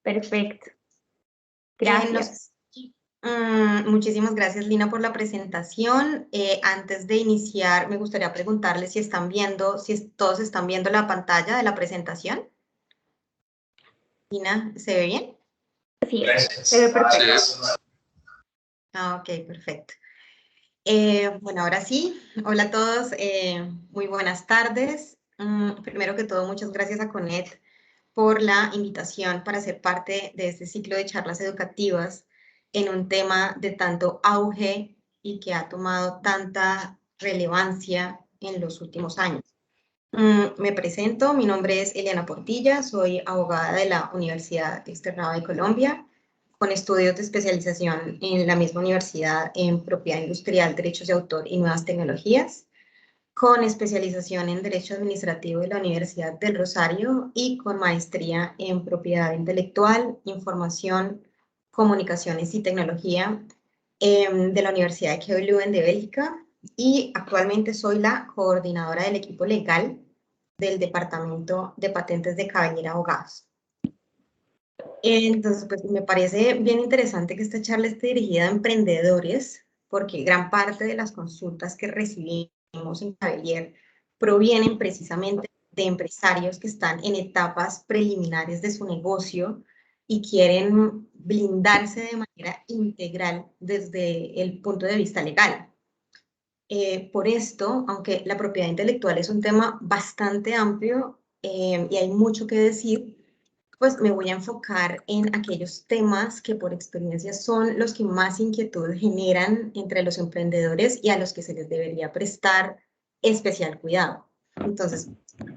Perfecto. Nos- Gracias. Muchísimas gracias, Lina, por la presentación. Antes de iniciar, me gustaría preguntarles si están viendo, todos están viendo la pantalla de la presentación. Lina, ¿se ve bien? Sí, se ve perfecto. Ok, perfecto. Bueno, ahora sí. Hola a todos, muy buenas tardes. Primero que todo, muchas gracias a CONET por la invitación para ser parte de este ciclo de charlas educativas en un tema de tanto auge y que ha tomado tanta relevancia en los últimos años. Me presento, mi nombre es Eliana Portilla, soy abogada de la Universidad Externada de Colombia, con estudios de especialización en la misma universidad en propiedad industrial, derechos de autor y nuevas tecnologías, con especialización en Derecho Administrativo de la Universidad del Rosario y con maestría en Propiedad Intelectual, Información, Comunicaciones y Tecnología de la Universidad de KU Leuven de Bélgica, y actualmente soy la coordinadora del equipo legal del Departamento de Patentes de Caballera Abogados. Entonces, pues me parece bien interesante que esta charla esté dirigida a emprendedores, porque gran parte de las consultas que recibimos en Cabellier provienen precisamente de empresarios que están en etapas preliminares de su negocio y quieren blindarse de manera integral desde el punto de vista legal. Por esto, aunque la propiedad intelectual es un tema bastante amplio y hay mucho que decir, pues me voy a enfocar en aquellos temas que por experiencia son los que más inquietud generan entre los emprendedores y a los que se les debería prestar especial cuidado. Entonces,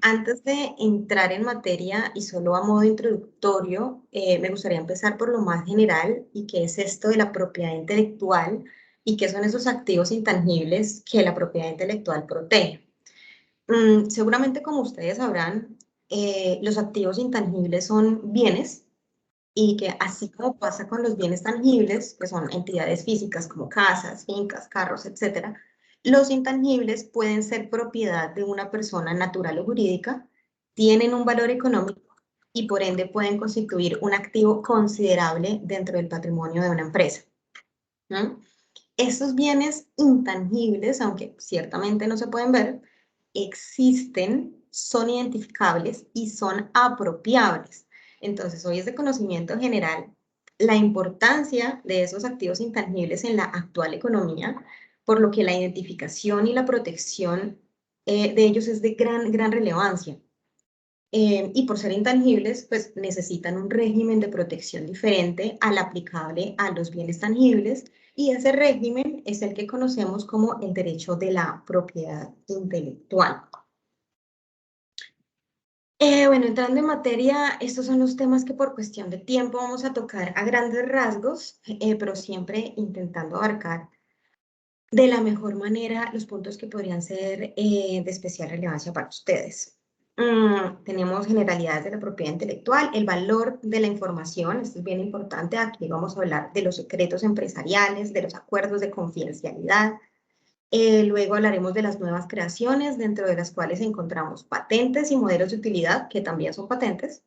antes de entrar en materia y solo a modo introductorio, me gustaría empezar por lo más general y qué es esto de la propiedad intelectual y qué son esos activos intangibles que la propiedad intelectual protege. Seguramente, como ustedes sabrán, los activos intangibles son bienes y que así como pasa con los bienes tangibles, que son entidades físicas como casas, fincas, carros, etcétera, los intangibles pueden ser propiedad de una persona natural o jurídica, tienen un valor económico y por ende pueden constituir un activo considerable dentro del patrimonio de una empresa. ¿No? Estos bienes intangibles, aunque ciertamente no se pueden ver, existen, son identificables y son apropiables. Entonces, hoy es de conocimiento general la importancia de esos activos intangibles en la actual economía, por lo que la identificación y la protección de ellos es de gran relevancia. Y por ser intangibles, pues necesitan un régimen de protección diferente al aplicable a los bienes tangibles, y ese régimen es el que conocemos como el derecho de la propiedad intelectual. Bueno, entrando en materia, estos son los temas que por cuestión de tiempo vamos a tocar a grandes rasgos, pero siempre intentando abarcar de la mejor manera los puntos que podrían ser de especial relevancia para ustedes. Tenemos generalidades de la propiedad intelectual, el valor de la información, esto es bien importante, aquí vamos a hablar de los secretos empresariales, de los acuerdos de confidencialidad, luego hablaremos de las nuevas creaciones, dentro de las cuales encontramos patentes y modelos de utilidad, que también son patentes,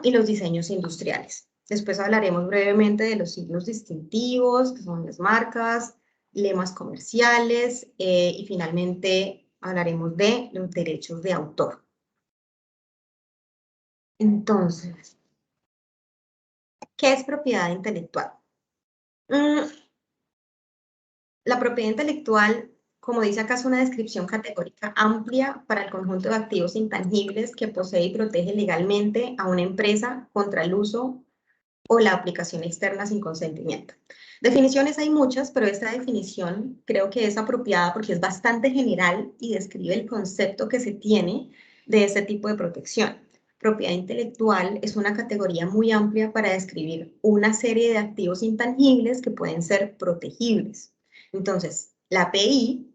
y los diseños industriales. Después hablaremos brevemente de los signos distintivos, que son las marcas, lemas comerciales, y finalmente hablaremos de los derechos de autor. Entonces, ¿qué es propiedad intelectual? La propiedad intelectual, como dice acá, es una descripción categórica amplia para el conjunto de activos intangibles que posee y protege legalmente a una empresa contra el uso o la aplicación externa sin consentimiento. Definiciones hay muchas, pero esta definición creo que es apropiada porque es bastante general y describe el concepto que se tiene de este tipo de protección. Propiedad intelectual es una categoría muy amplia para describir una serie de activos intangibles que pueden ser protegibles. Entonces, la API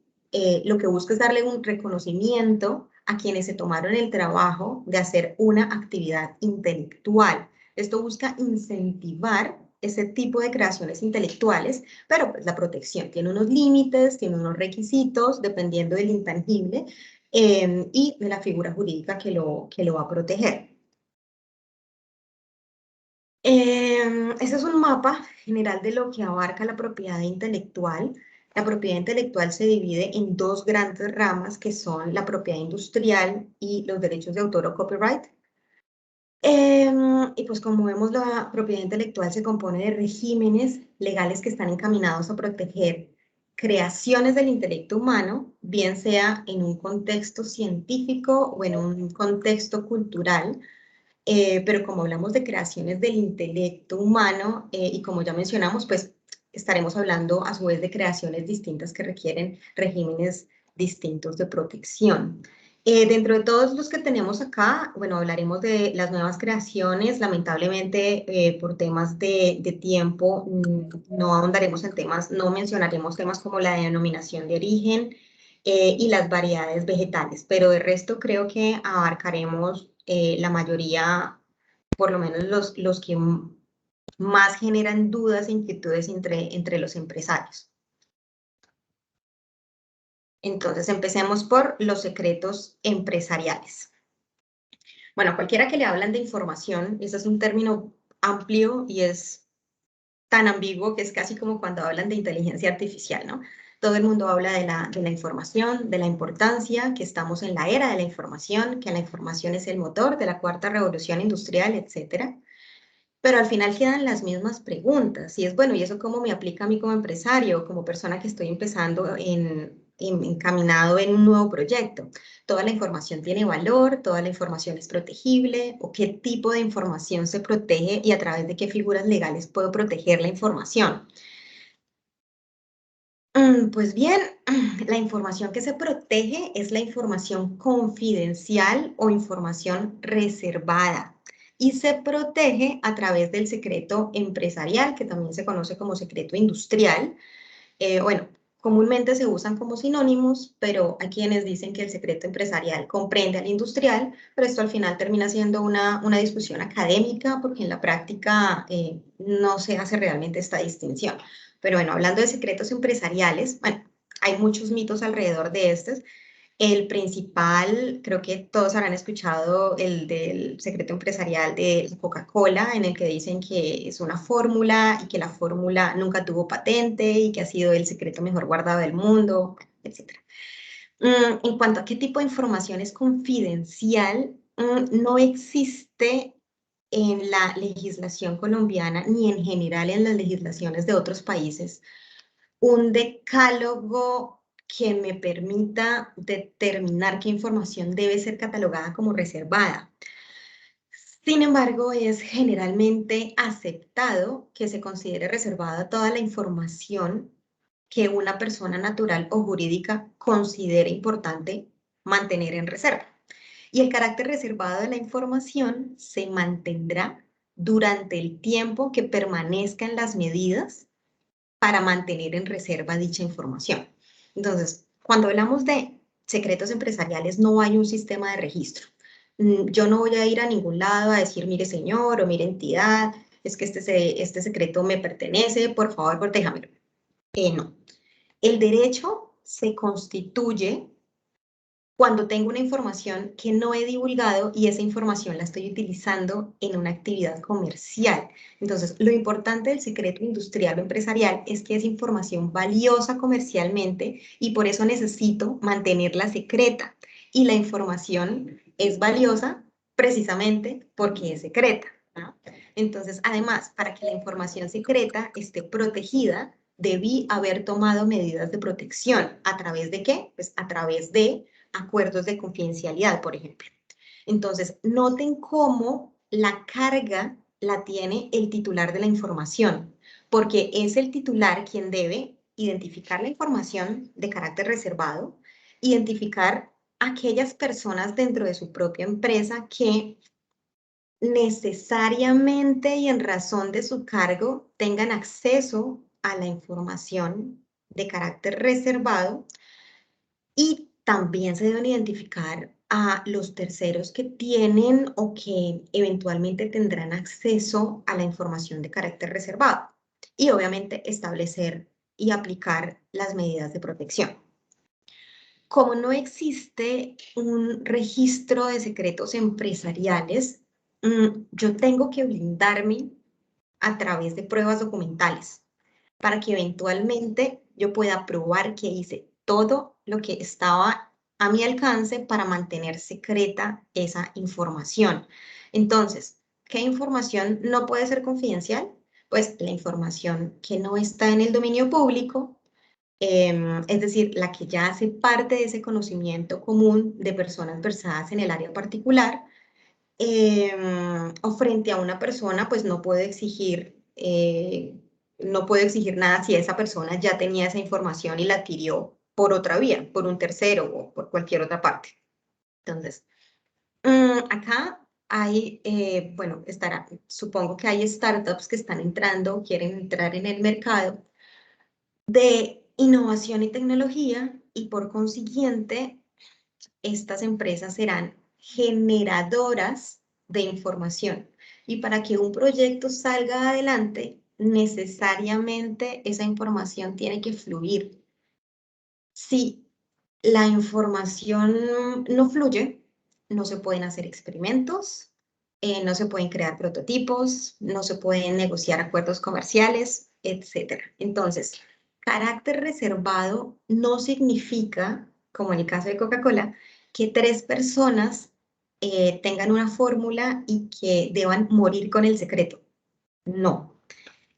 lo que busca es darle un reconocimiento a quienes se tomaron el trabajo de hacer una actividad intelectual. Esto busca incentivar ese tipo de creaciones intelectuales, pero pues la protección tiene unos límites, tiene unos requisitos, dependiendo del intangible y de la figura jurídica que lo va a proteger. Este es un mapa general de lo que abarca la propiedad intelectual. La propiedad intelectual se divide en dos grandes ramas que son la propiedad industrial y los derechos de autor o copyright. Y pues como vemos, la propiedad intelectual se compone de regímenes legales que están encaminados a proteger creaciones del intelecto humano, bien sea en un contexto científico o en un contexto cultural. Pero como hablamos de creaciones del intelecto humano y como ya mencionamos, pues estaremos hablando a su vez de creaciones distintas que requieren regímenes distintos de protección. Dentro de todos los que tenemos acá, bueno, hablaremos de las nuevas creaciones. Lamentablemente, por temas de tiempo, no ahondaremos en temas, no mencionaremos temas como la denominación de origen y las variedades vegetales, pero de resto creo que abarcaremos la mayoría, por lo menos los que más generan dudas e inquietudes entre los empresarios. Entonces, empecemos por los secretos empresariales. Bueno, cualquiera que le hablan de información, ese es un término amplio y es tan ambiguo que es casi como cuando hablan de inteligencia artificial, ¿no? Todo el mundo habla de la información, de la importancia, que estamos en la era de la información, que la información es el motor de la cuarta revolución industrial, etcétera. Pero al final quedan las mismas preguntas. Y es, bueno, ¿y eso cómo me aplica a mí como empresario, como persona que estoy empezando encaminado en un nuevo proyecto? ¿Toda la información tiene valor? ¿Toda la información es protegible? ¿O qué tipo de información se protege y a través de qué figuras legales puedo proteger la información? Pues bien, la información que se protege es la información confidencial o información reservada y se protege a través del secreto empresarial, que también se conoce como secreto industrial. Bueno, comúnmente se usan como sinónimos, pero hay quienes dicen que el secreto empresarial comprende al industrial, pero esto al final termina siendo una discusión académica porque en la práctica no se hace realmente esta distinción. Pero bueno, hablando de secretos empresariales, bueno, hay muchos mitos alrededor de estos. El principal, creo que todos habrán escuchado el del secreto empresarial de Coca-Cola, en el que dicen que es una fórmula y que la fórmula nunca tuvo patente y que ha sido el secreto mejor guardado del mundo, etc. En cuanto a qué tipo de información es confidencial, no existe en la legislación colombiana ni en general en las legislaciones de otros países un decálogo que me permita determinar qué información debe ser catalogada como reservada. Sin embargo, es generalmente aceptado que se considere reservada toda la información que una persona natural o jurídica considere importante mantener en reserva. Y el carácter reservado de la información se mantendrá durante el tiempo que permanezcan las medidas para mantener en reserva dicha información. Entonces, cuando hablamos de secretos empresariales, no hay un sistema de registro. Yo no voy a ir a ningún lado a decir, mire señor o mire entidad, es que este secreto me pertenece, por favor, protéjamelo. No. El derecho se constituye cuando tengo una información que no he divulgado y esa información la estoy utilizando en una actividad comercial. Entonces, lo importante del secreto industrial o empresarial es que es información valiosa comercialmente y por eso necesito mantenerla secreta. Y la información es valiosa precisamente porque es secreta, ¿no? Entonces, además, para que la información secreta esté protegida, debí haber tomado medidas de protección. ¿A través de qué? Pues a través de acuerdos de confidencialidad, por ejemplo. Entonces, noten cómo la carga la tiene el titular de la información, porque es el titular quien debe identificar la información de carácter reservado, identificar aquellas personas dentro de su propia empresa que necesariamente y en razón de su cargo tengan acceso a la información de carácter reservado y también se deben identificar a los terceros que tienen o que eventualmente tendrán acceso a la información de carácter reservado. Y obviamente establecer y aplicar las medidas de protección. Como no existe un registro de secretos empresariales, yo tengo que blindarme a través de pruebas documentales, para que eventualmente yo pueda probar que hice todo lo que estaba a mi alcance para mantener secreta esa información. Entonces, ¿qué información no puede ser confidencial? Pues la información que no está en el dominio público, es decir, la que ya hace parte de ese conocimiento común de personas versadas en el área particular, o frente a una persona, pues no puedo exigir nada si esa persona ya tenía esa información y la adquirió por otra vía, por un tercero o por cualquier otra parte. Entonces, acá hay, bueno, supongo que hay startups que están entrando, quieren entrar en el mercado de innovación y tecnología, y por consiguiente, estas empresas serán generadoras de información. Y para que un proyecto salga adelante, necesariamente esa información tiene que fluir. Si la información no fluye, no se pueden hacer experimentos, no se pueden crear prototipos, no se pueden negociar acuerdos comerciales, etc. Entonces, carácter reservado no significa, como en el caso de Coca-Cola, que 3 personas tengan una fórmula y que deban morir con el secreto. No.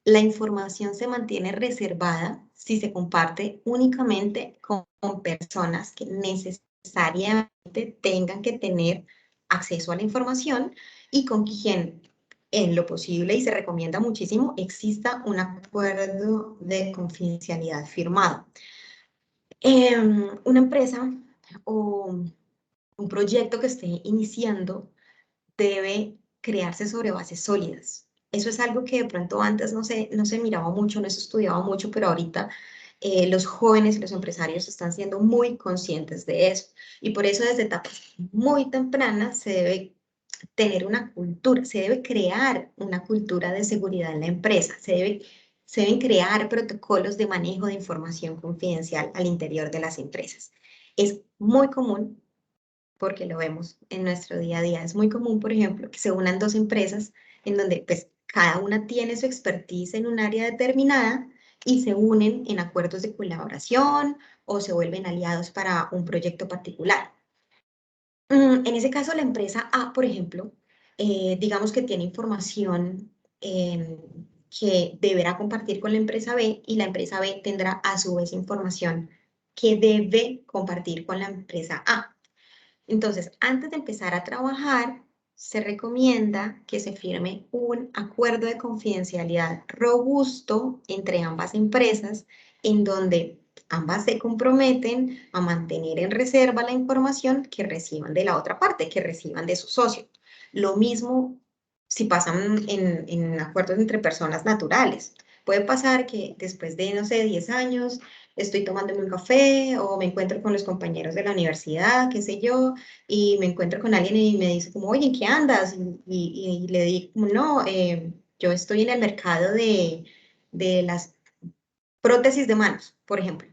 La información se mantiene reservada si se comparte únicamente con personas que necesariamente tengan que tener acceso a la información y con quien, en lo posible, y se recomienda muchísimo, exista un acuerdo de confidencialidad firmado. Una empresa o un proyecto que esté iniciando debe crearse sobre bases sólidas. Eso es algo que de pronto antes no se miraba mucho, no se estudiaba mucho, pero ahorita los jóvenes y los empresarios están siendo muy conscientes de eso. Y por eso desde etapas muy tempranas se debe tener una cultura, se debe crear una cultura de seguridad en la empresa, se deben crear protocolos de manejo de información confidencial al interior de las empresas. Es muy común, porque lo vemos en nuestro día a día. Es muy común, por ejemplo, que se unan 2 empresas en donde pues cada una tiene su expertise en un área determinada y se unen en acuerdos de colaboración o se vuelven aliados para un proyecto particular. En ese caso, la empresa A, por ejemplo, digamos que tiene información que deberá compartir con la empresa B, y la empresa B tendrá a su vez información que debe compartir con la empresa A. Entonces, antes de empezar a trabajar, se recomienda que se firme un acuerdo de confidencialidad robusto entre ambas empresas, en donde ambas se comprometen a mantener en reserva la información que reciban de la otra parte, que reciban de su socio. Lo mismo si pasan en acuerdos entre personas naturales. Puede pasar que después de, no sé, 10 años, estoy tomándome un café o me encuentro con los compañeros de la universidad, qué sé yo, y me encuentro con alguien y me dice como, oye, ¿en qué andas? Y le digo, como, no, yo estoy en el mercado de las prótesis de manos, por ejemplo.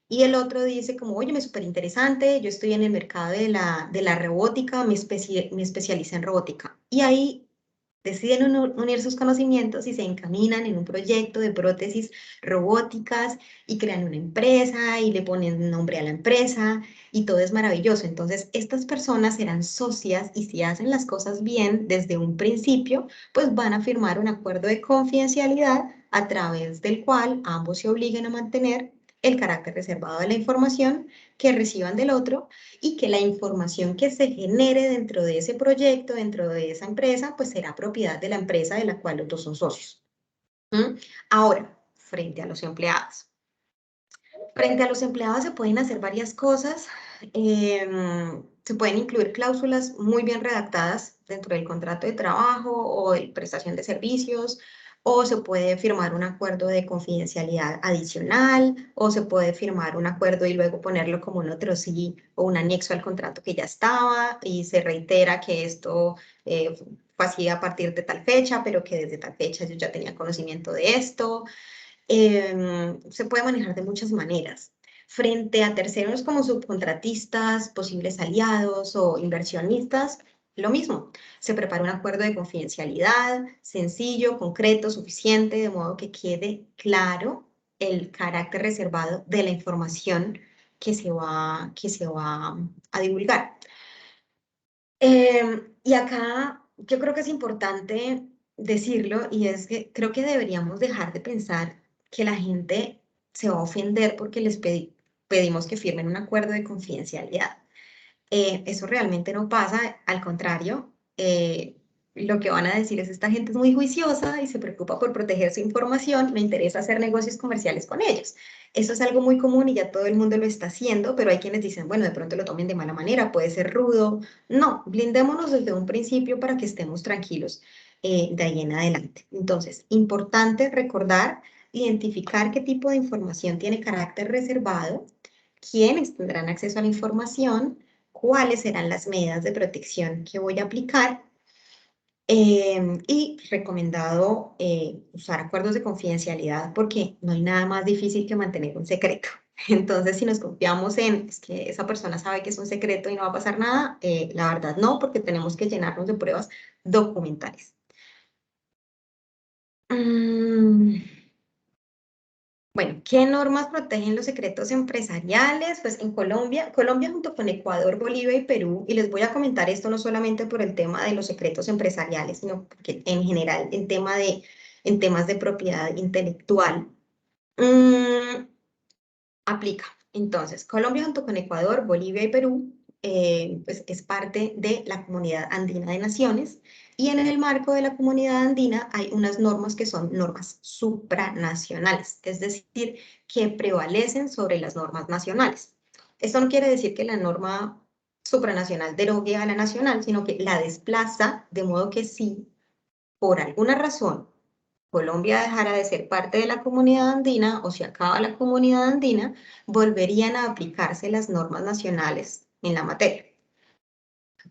Y el otro dice como, oye, me súper interesante, yo estoy en el mercado de la robótica, me especialicé en robótica. Y ahí deciden unir sus conocimientos y se encaminan en un proyecto de prótesis robóticas y crean una empresa y le ponen nombre a la empresa y todo es maravilloso. Entonces, estas personas serán socias y si hacen las cosas bien desde un principio, pues van a firmar un acuerdo de confidencialidad a través del cual ambos se obliguen a mantener el carácter reservado de la información que reciban del otro, y que la información que se genere dentro de ese proyecto, dentro de esa empresa, pues será propiedad de la empresa de la cual los dos son socios. Ahora, frente a los empleados. Frente a los empleados se pueden hacer varias cosas. Se pueden incluir cláusulas muy bien redactadas dentro del contrato de trabajo o de prestación de servicios, o se puede firmar un acuerdo de confidencialidad adicional, o se puede firmar un acuerdo y luego ponerlo como un otro sí o un anexo al contrato que ya estaba y se reitera que esto fue así a partir de tal fecha, pero que desde tal fecha yo ya tenía conocimiento de esto. Se puede manejar de muchas maneras. Frente a terceros como subcontratistas, posibles aliados o inversionistas, lo mismo. Se prepara un acuerdo de confidencialidad, sencillo, concreto, suficiente, de modo que quede claro el carácter reservado de la información que se va a divulgar. Y acá yo creo que es importante decirlo, y es que creo que deberíamos dejar de pensar que la gente se va a ofender porque les pedimos que firmen un acuerdo de confidencialidad. Eso realmente no pasa, al contrario, lo que van a decir es: esta gente es muy juiciosa y se preocupa por proteger su información, me interesa hacer negocios comerciales con ellos. Eso es algo muy común y ya todo el mundo lo está haciendo, pero hay quienes dicen, bueno, de pronto lo tomen de mala manera, puede ser rudo. No, blindémonos desde un principio para que estemos tranquilos de ahí en adelante. Entonces, importante recordar, identificar qué tipo de información tiene carácter reservado, quiénes tendrán acceso a la información, cuáles serán las medidas de protección que voy a aplicar, y recomendado usar acuerdos de confidencialidad porque no hay nada más difícil que mantener un secreto. Entonces, si nos confiamos en es que esa persona sabe que es un secreto y no va a pasar nada, la verdad no, porque tenemos que llenarnos de pruebas documentales. Bueno, ¿qué normas protegen los secretos empresariales? Pues en Colombia junto con Ecuador, Bolivia y Perú, y les voy a comentar esto no solamente por el tema de los secretos empresariales, sino porque en general en temas de propiedad intelectual, aplica. Entonces, Colombia junto con Ecuador, Bolivia y Perú, pues es parte de la Comunidad Andina de Naciones, y en el marco de la Comunidad Andina hay unas normas que son normas supranacionales, es decir, que prevalecen sobre las normas nacionales. Esto no quiere decir que la norma supranacional derogue a la nacional, sino que la desplaza, de modo que si por alguna razón Colombia dejara de ser parte de la comunidad andina o se acaba la comunidad andina, volverían a aplicarse las normas nacionales en la materia.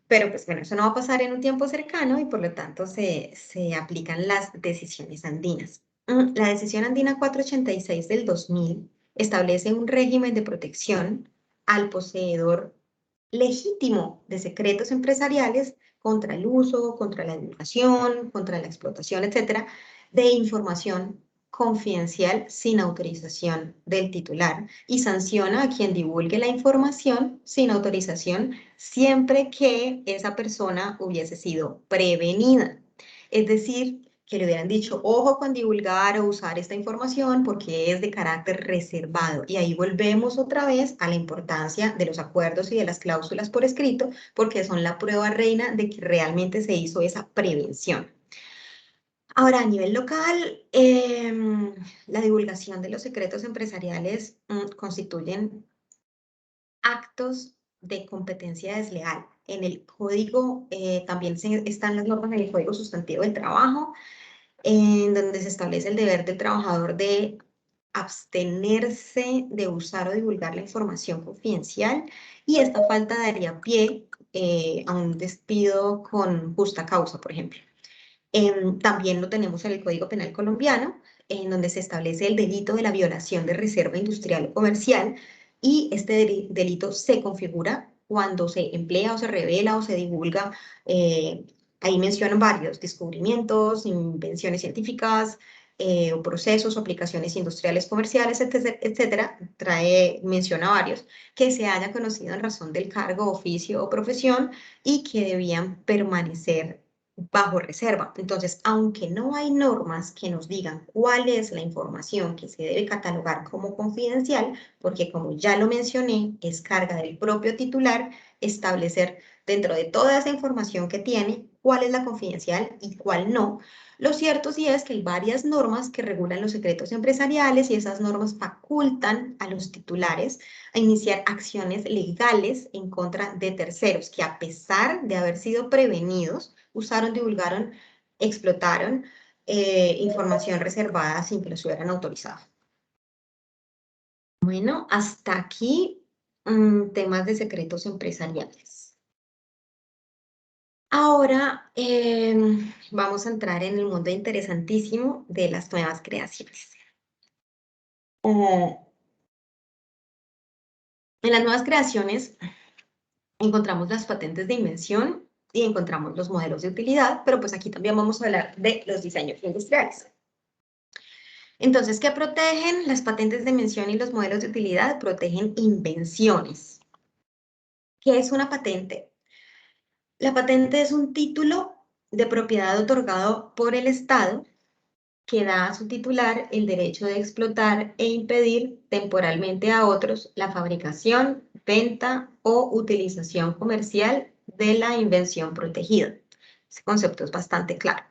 Pero pues bueno, eso no va a pasar en un tiempo cercano y por lo tanto se aplican las decisiones andinas. La decisión andina 486 del 2000 establece un régimen de protección al poseedor legítimo de secretos empresariales contra el uso, contra la divulgación, contra la explotación, etcétera, de información confidencial sin autorización del titular, y sanciona a quien divulgue la información sin autorización siempre que esa persona hubiese sido prevenida. Es decir, que le hubieran dicho, ojo con divulgar o usar esta información porque es de carácter reservado. Y ahí volvemos otra vez a la importancia de los acuerdos y de las cláusulas por escrito, porque son la prueba reina de que realmente se hizo esa prevención. Ahora, a nivel local, la divulgación de los secretos empresariales constituyen actos de competencia desleal. En el código también están las normas en el Código Sustantivo del Trabajo, en donde se establece el deber del trabajador de abstenerse de usar o divulgar la información confidencial, y esta falta daría pie a un despido con justa causa, por ejemplo. También lo tenemos en el Código Penal colombiano, en donde se establece el delito de la violación de reserva industrial o comercial, y este delito se configura cuando se emplea o se revela o se divulga. Ahí mencionan varios: descubrimientos, invenciones científicas, o procesos o aplicaciones industriales, comerciales, etcétera, etcétera. Menciona varios que se haya conocido en razón del cargo, oficio o profesión y que debían permanecer bajo reserva. Entonces, aunque no hay normas que nos digan cuál es la información que se debe catalogar como confidencial, porque como ya lo mencioné, es carga del propio titular establecer dentro de toda esa información que tiene cuál es la confidencial y cuál no. Lo cierto sí es que hay varias normas que regulan los secretos empresariales, y esas normas facultan a los titulares a iniciar acciones legales en contra de terceros que, a pesar de haber sido prevenidos, usaron, divulgaron, explotaron información reservada sin que los hubieran autorizado. Bueno, hasta aquí temas de secretos empresariales. Ahora vamos a entrar en el mundo interesantísimo de las nuevas creaciones. En las nuevas creaciones encontramos las patentes de invención y encontramos los modelos de utilidad, pero pues aquí también vamos a hablar de los diseños industriales. Entonces, ¿qué protegen las patentes de invención y los modelos de utilidad? Protegen invenciones. ¿Qué es una patente? La patente es un título de propiedad otorgado por el Estado que da a su titular el derecho de explotar e impedir temporalmente a otros la fabricación, venta o utilización comercial de la invención protegida. Ese concepto es bastante claro.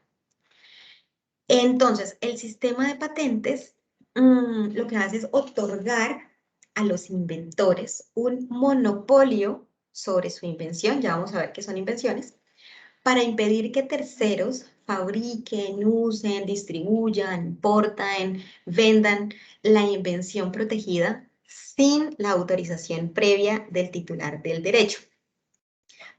Entonces, el sistema de patentes lo que hace es otorgar a los inventores un monopolio sobre su invención, ya vamos a ver qué son invenciones, para impedir que terceros fabriquen, usen, distribuyan, importen, vendan la invención protegida sin la autorización previa del titular del derecho.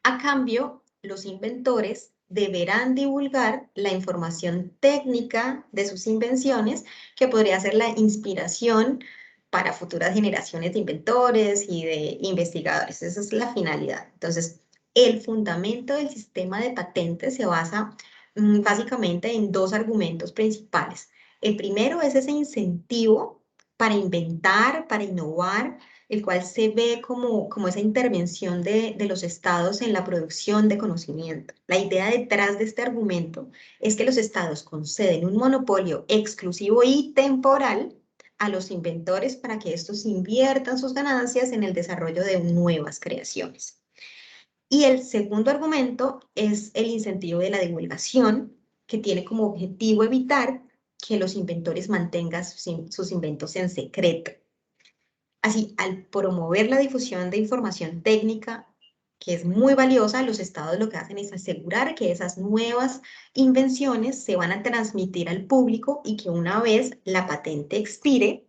A cambio, los inventores deberán divulgar la información técnica de sus invenciones, que podría ser la inspiración para futuras generaciones de inventores y de investigadores. Esa es la finalidad. Entonces, el fundamento del sistema de patentes se basa básicamente en dos argumentos principales. El primero es ese incentivo para inventar, para innovar, el cual se ve como esa intervención de los estados en la producción de conocimiento. La idea detrás de este argumento es que los estados conceden un monopolio exclusivo y temporal a los inventores para que estos inviertan sus ganancias en el desarrollo de nuevas creaciones. Y el segundo argumento es el incentivo de la divulgación, que tiene como objetivo evitar que los inventores mantengan sus inventos en secreto. Así, al promover la difusión de información técnica, que es muy valiosa, los estados lo que hacen es asegurar que esas nuevas invenciones se van a transmitir al público y que una vez la patente expire,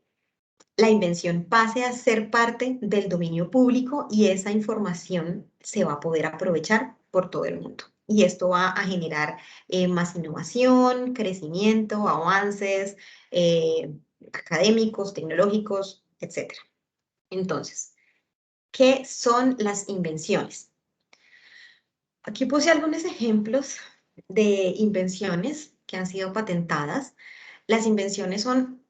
la invención pase a ser parte del dominio público y esa información se va a poder aprovechar por todo el mundo. Y esto va a generar más innovación, crecimiento, avances académicos, tecnológicos, etc. Entonces, ¿qué son las invenciones? Aquí puse algunos ejemplos de invenciones que han sido patentadas. Las invenciones son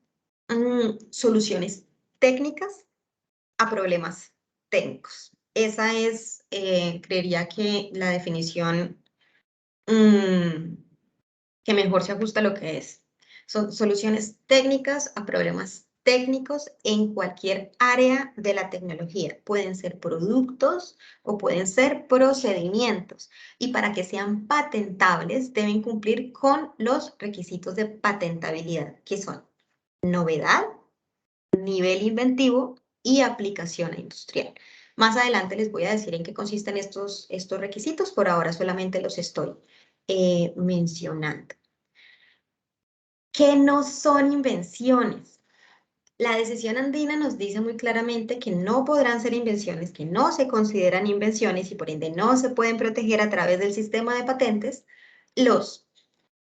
soluciones técnicas a problemas técnicos. Esa es, creería que la definición que mejor se ajusta a lo que es. Son soluciones técnicas a problemas técnicos en cualquier área de la tecnología. Pueden ser productos o pueden ser procedimientos. Y para que sean patentables, deben cumplir con los requisitos de patentabilidad, que son novedad, nivel inventivo y aplicación industrial. Más adelante les voy a decir en qué consisten estos requisitos, por ahora solamente los estoy mencionando. ¿Qué no son invenciones? La decisión andina nos dice muy claramente que no podrán ser invenciones, que no se consideran invenciones y por ende no se pueden proteger a través del sistema de patentes los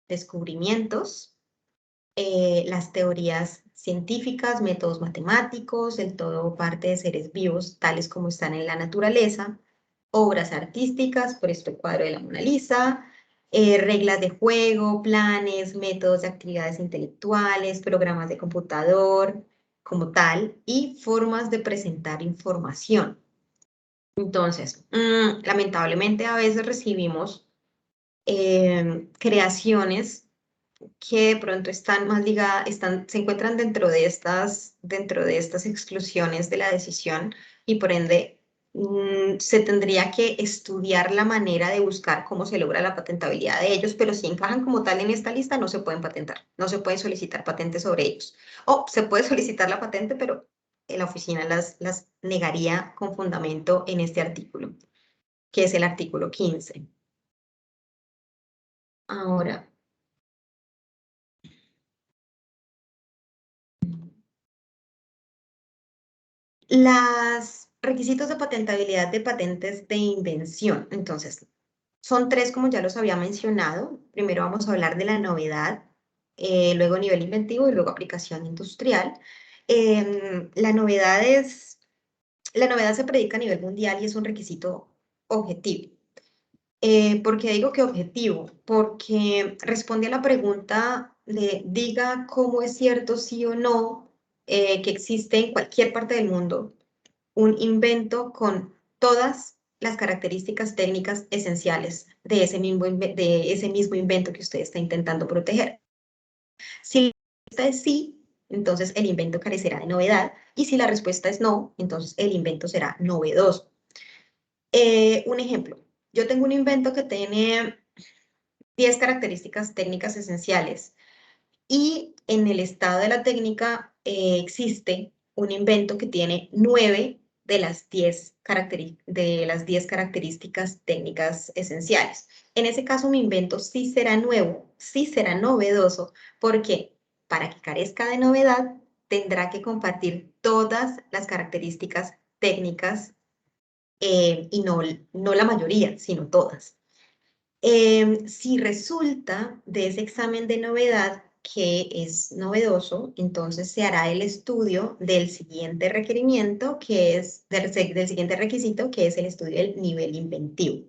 descubrimientos, las teorías científicas, métodos matemáticos, el todo parte de seres vivos, tales como están en la naturaleza, obras artísticas, por esto el cuadro de la Mona Lisa, reglas de juego, planes, métodos de actividades intelectuales, programas de computador como tal, y formas de presentar información. Entonces, lamentablemente a veces recibimos creaciones que de pronto están más ligadas, se encuentran dentro de estas exclusiones de la decisión y por ende se tendría que estudiar la manera de buscar cómo se logra la patentabilidad de ellos, pero si encajan como tal en esta lista no se pueden patentar, no se puede solicitar patentes sobre ellos. O se puede solicitar la patente, pero la oficina las negaría con fundamento en este artículo, que es el artículo 15. Ahora, los requisitos de patentabilidad de patentes de invención. Entonces, son tres, como ya los había mencionado. Primero vamos a hablar de la novedad, luego nivel inventivo y luego aplicación industrial. La novedad se predica a nivel mundial y es un requisito objetivo. ¿Por qué digo que objetivo? Porque responde a la pregunta de diga cómo es cierto, sí o no, que existe en cualquier parte del mundo un invento con todas las características técnicas esenciales de ese mismo invento que usted está intentando proteger. Si la respuesta es sí, entonces el invento carecerá de novedad, y si la respuesta es no, entonces el invento será novedoso. Un ejemplo, yo tengo un invento que tiene 10 características técnicas esenciales y en el estado de la técnica existe un invento que tiene 9 de las 10 características técnicas esenciales. En ese caso, mi invento sí será nuevo, sí será novedoso, porque para que carezca de novedad, tendrá que compartir todas las características técnicas y no la mayoría, sino todas. Si resulta de ese examen de novedad que es novedoso, entonces se hará el estudio del siguiente requerimiento, que es del siguiente requisito, que es el estudio del nivel inventivo.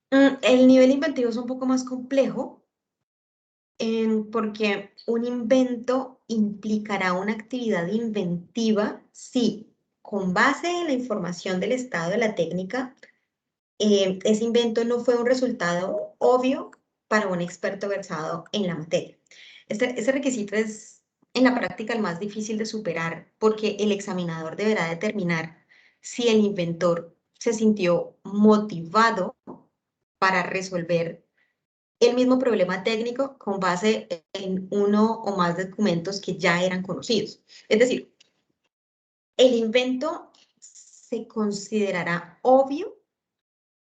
El nivel inventivo es un poco más complejo porque un invento implicará una actividad inventiva si, con base en la información del estado de la técnica, ese invento no fue un resultado obvio para un experto versado en la materia. Ese requisito es en la práctica el más difícil de superar porque el examinador deberá determinar si el inventor se sintió motivado para resolver el mismo problema técnico con base en uno o más documentos que ya eran conocidos. Es decir, el invento se considerará obvio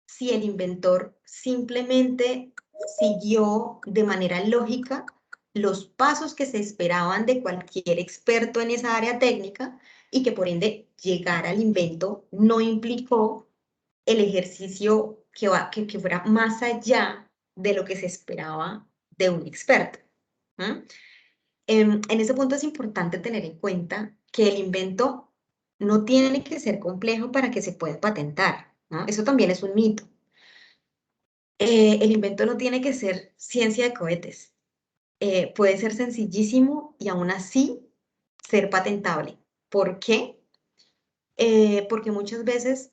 si el inventor simplemente siguió de manera lógica los pasos que se esperaban de cualquier experto en esa área técnica y que por ende llegar al invento no implicó el ejercicio que fuera más allá de lo que se esperaba de un experto. En ese punto es importante tener en cuenta que el invento no tiene que ser complejo para que se pueda patentar, ¿no? Eso también es un mito. El invento no tiene que ser ciencia de cohetes. Puede ser sencillísimo y aún así ser patentable. ¿Por qué? Porque muchas veces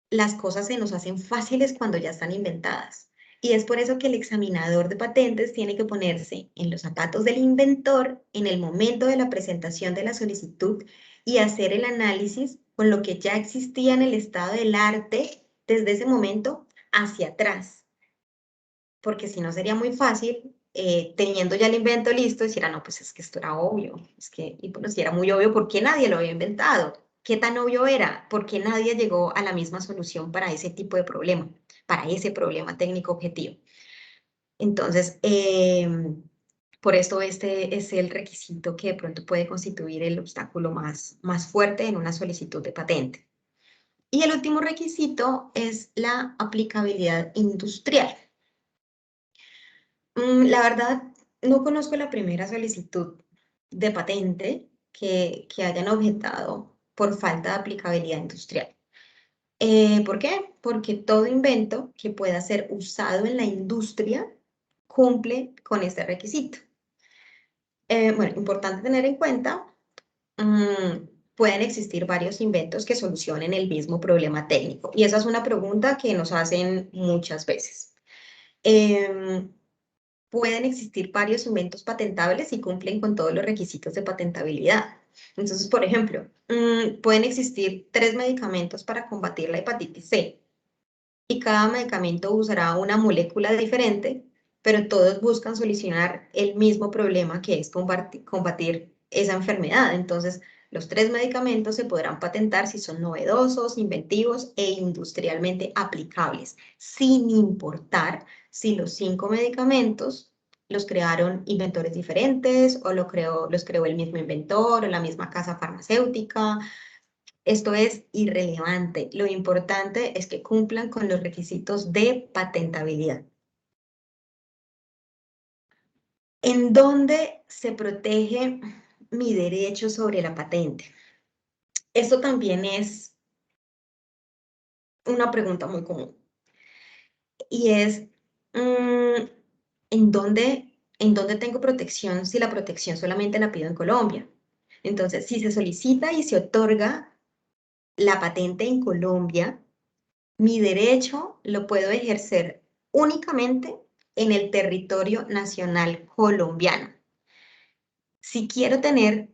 las cosas se nos hacen fáciles cuando ya están inventadas. Y es por eso que el examinador de patentes tiene que ponerse en los zapatos del inventor en el momento de la presentación de la solicitud y hacer el análisis con lo que ya existía en el estado del arte desde ese momento hacia atrás, porque si no sería muy fácil, teniendo ya el invento listo, decir, no, pues es que esto era obvio, y bueno, si era muy obvio, ¿por qué nadie lo había inventado? ¿Qué tan obvio era? ¿Por qué nadie llegó a la misma solución para ese tipo de problema, para ese problema técnico objetivo? Entonces, por esto este es el requisito que de pronto puede constituir el obstáculo más fuerte en una solicitud de patente. Y el último requisito es la aplicabilidad industrial. La verdad, no conozco la primera solicitud de patente que hayan objetado por falta de aplicabilidad industrial. ¿Por qué? Porque todo invento que pueda ser usado en la industria cumple con este requisito. Bueno, importante tener en cuenta, pueden existir varios inventos que solucionen el mismo problema técnico. Y esa es una pregunta que nos hacen muchas veces. Pueden existir varios inventos patentables y cumplen con todos los requisitos de patentabilidad. Entonces, por ejemplo, pueden existir 3 medicamentos para combatir la hepatitis C y cada medicamento usará una molécula diferente, pero todos buscan solucionar el mismo problema que es combatir esa enfermedad. Entonces, los 3 medicamentos se podrán patentar si son novedosos, inventivos e industrialmente aplicables, sin importar si los 5 medicamentos los crearon inventores diferentes o los creó el mismo inventor o la misma casa farmacéutica. Esto es irrelevante. Lo importante es que cumplan con los requisitos de patentabilidad. ¿En dónde se protege mi derecho sobre la patente? Esto también es una pregunta muy común. y es ¿en dónde tengo protección si la protección solamente la pido en Colombia? Entonces, si se solicita y se otorga la patente en Colombia, mi derecho lo puedo ejercer únicamente en el territorio nacional colombiano. Si quiero tener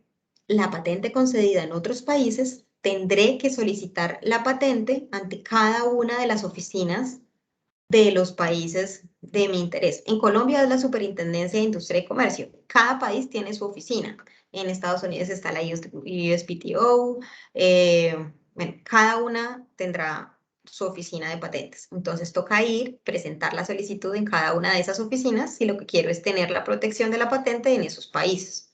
la patente concedida en otros países, tendré que solicitar la patente ante cada una de las oficinas de los países de mi interés. En Colombia es la Superintendencia de Industria y Comercio. Cada país tiene su oficina. En Estados Unidos está la USPTO. Bueno, cada una tendrá su oficina de patentes. Entonces toca ir, presentar la solicitud en cada una de esas oficinas si lo que quiero es tener la protección de la patente en esos países.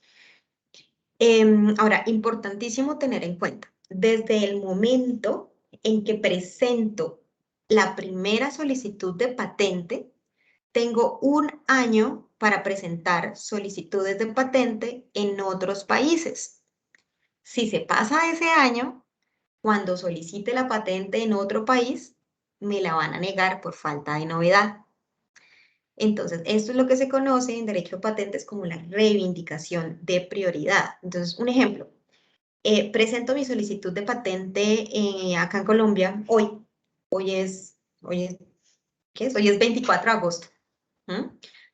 Ahora, importantísimo tener en cuenta, desde el momento en que presento la primera solicitud de patente, tengo un año para presentar solicitudes de patente en otros países. Si se pasa ese año, cuando solicite la patente en otro país, me la van a negar por falta de novedad. Entonces, esto es lo que se conoce en derecho de patentes como la reivindicación de prioridad. Entonces, un ejemplo, presento mi solicitud de patente acá en Colombia hoy. ¿Qué es? Hoy es 24 de agosto.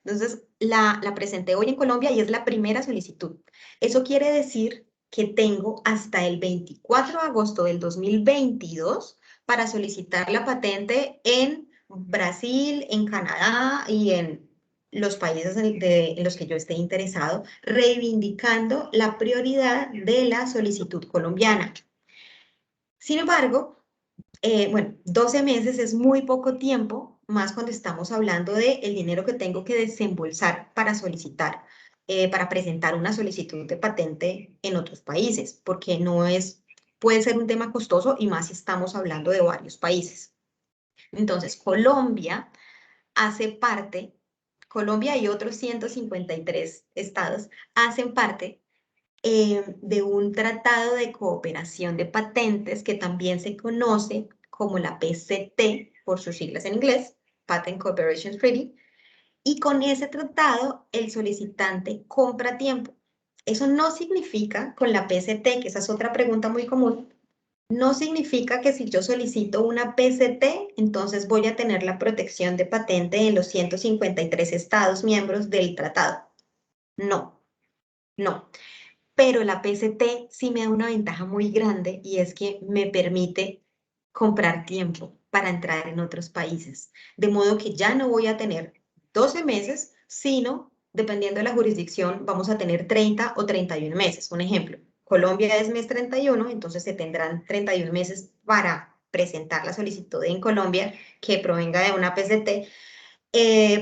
Entonces, la presenté hoy en Colombia y es la primera solicitud. Eso quiere decir que tengo hasta el 24 de agosto del 2022 para solicitar la patente en Brasil, en Canadá y en los países en los que yo esté interesado, reivindicando la prioridad de la solicitud colombiana. Sin embargo, bueno, 12 meses es muy poco tiempo, más cuando estamos hablando de el dinero que tengo que desembolsar para solicitar, para presentar una solicitud de patente en otros países, porque puede ser un tema costoso y más si estamos hablando de varios países. Entonces, Colombia y otros 153 estados hacen parte de un tratado de cooperación de patentes que también se conoce como la PCT, por sus siglas en inglés, Patent Cooperation Treaty, y con ese tratado el solicitante compra tiempo. Eso no significa con la PCT, que esa es otra pregunta muy común, no significa que si yo solicito una PCT, entonces voy a tener la protección de patente en los 153 estados miembros del tratado. No, no. Pero la PCT sí me da una ventaja muy grande y es que me permite comprar tiempo para entrar en otros países. De modo que ya no voy a tener 12 meses, sino, dependiendo de la jurisdicción, vamos a tener 30 o 31 meses. Un ejemplo, Colombia es mes 31, entonces se tendrán 31 meses para presentar la solicitud en Colombia que provenga de una PCT.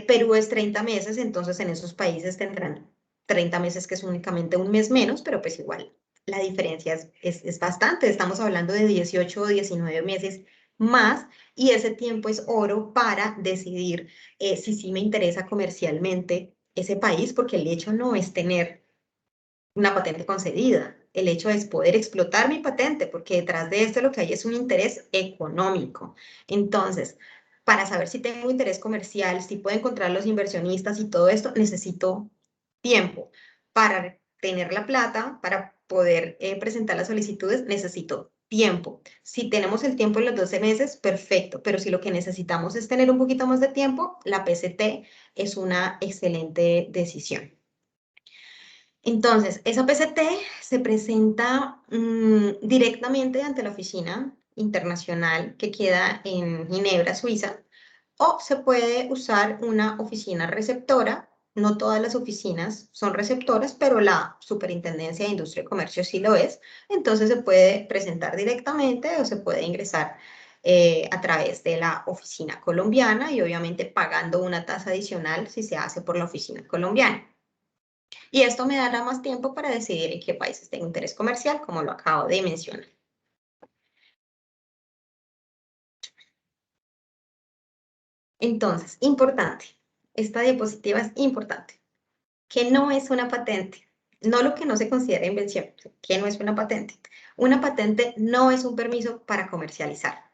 Perú es 30 meses, entonces en esos países tendrán 30 meses, que es únicamente un mes menos, pero pues igual la diferencia es bastante. Estamos hablando de 18 o 19 meses más y ese tiempo es oro para decidir si sí me interesa comercialmente ese país, porque el hecho no es tener una patente concedida. El hecho es poder explotar mi patente, porque detrás de esto lo que hay es un interés económico. Entonces, para saber si tengo interés comercial, si puedo encontrar los inversionistas y todo esto, necesito tiempo. Para tener la plata, para poder presentar las solicitudes, necesito tiempo. Si tenemos el tiempo en los 12 meses, perfecto, pero si lo que necesitamos es tener un poquito más de tiempo, la PCT es una excelente decisión. Entonces, esa PCT se presenta directamente ante la oficina internacional que queda en Ginebra, Suiza, o se puede usar una oficina receptora. No todas las oficinas son receptoras, pero la Superintendencia de Industria y Comercio sí lo es. Entonces se puede presentar directamente o se puede ingresar a través de la oficina colombiana y obviamente pagando una tasa adicional si se hace por la oficina colombiana. Y esto me dará más tiempo para decidir en qué países tengo interés comercial, como lo acabo de mencionar. Entonces, importante, esta diapositiva es importante, que no es una patente, no lo que no se considera invención, que no es una patente. Una patente no es un permiso para comercializar.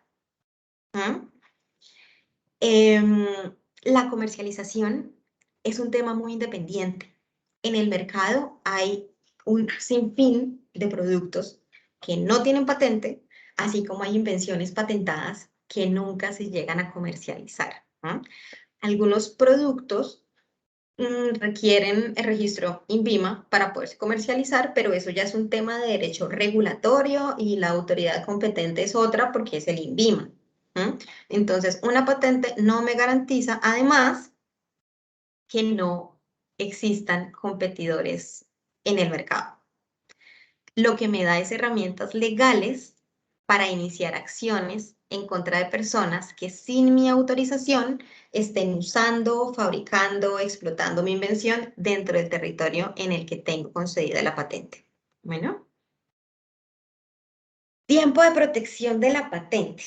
La comercialización es un tema muy independiente. En el mercado hay un sinfín de productos que no tienen patente, así como hay invenciones patentadas que nunca se llegan a comercializar, ¿no? Algunos productos requieren el registro INVIMA para poderse comercializar, pero eso ya es un tema de derecho regulatorio y la autoridad competente es otra porque es el INVIMA. Entonces, una patente no me garantiza, además, que no existan competidores en el mercado. Lo que me da es herramientas legales para iniciar acciones en contra de personas que sin mi autorización estén usando, fabricando, explotando mi invención dentro del territorio en el que tengo concedida la patente. Bueno. Tiempo de protección de la patente.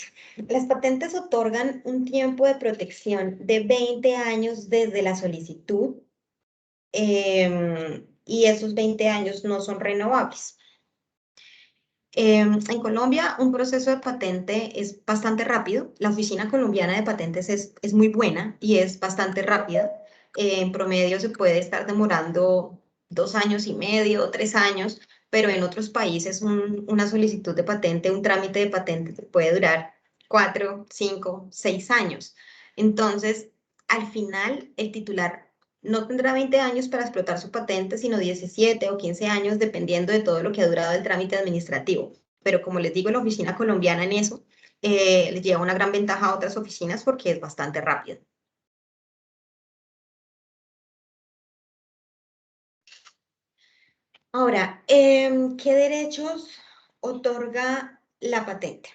Las patentes otorgan un tiempo de protección de 20 años desde la solicitud y esos 20 años no son renovables. En Colombia, un proceso de patente es bastante rápido. La Oficina Colombiana de Patentes es muy buena y es bastante rápida. En promedio se puede estar demorando 2 años y medio, 3 años, pero en otros países una solicitud de patente, un trámite de patente puede durar 4, 5, 6 años. Entonces, al final, el titular no tendrá 20 años para explotar su patente, sino 17 o 15 años, dependiendo de todo lo que ha durado el trámite administrativo. Pero como les digo, la oficina colombiana en eso les lleva una gran ventaja a otras oficinas porque es bastante rápido. Ahora, ¿qué derechos otorga la patente?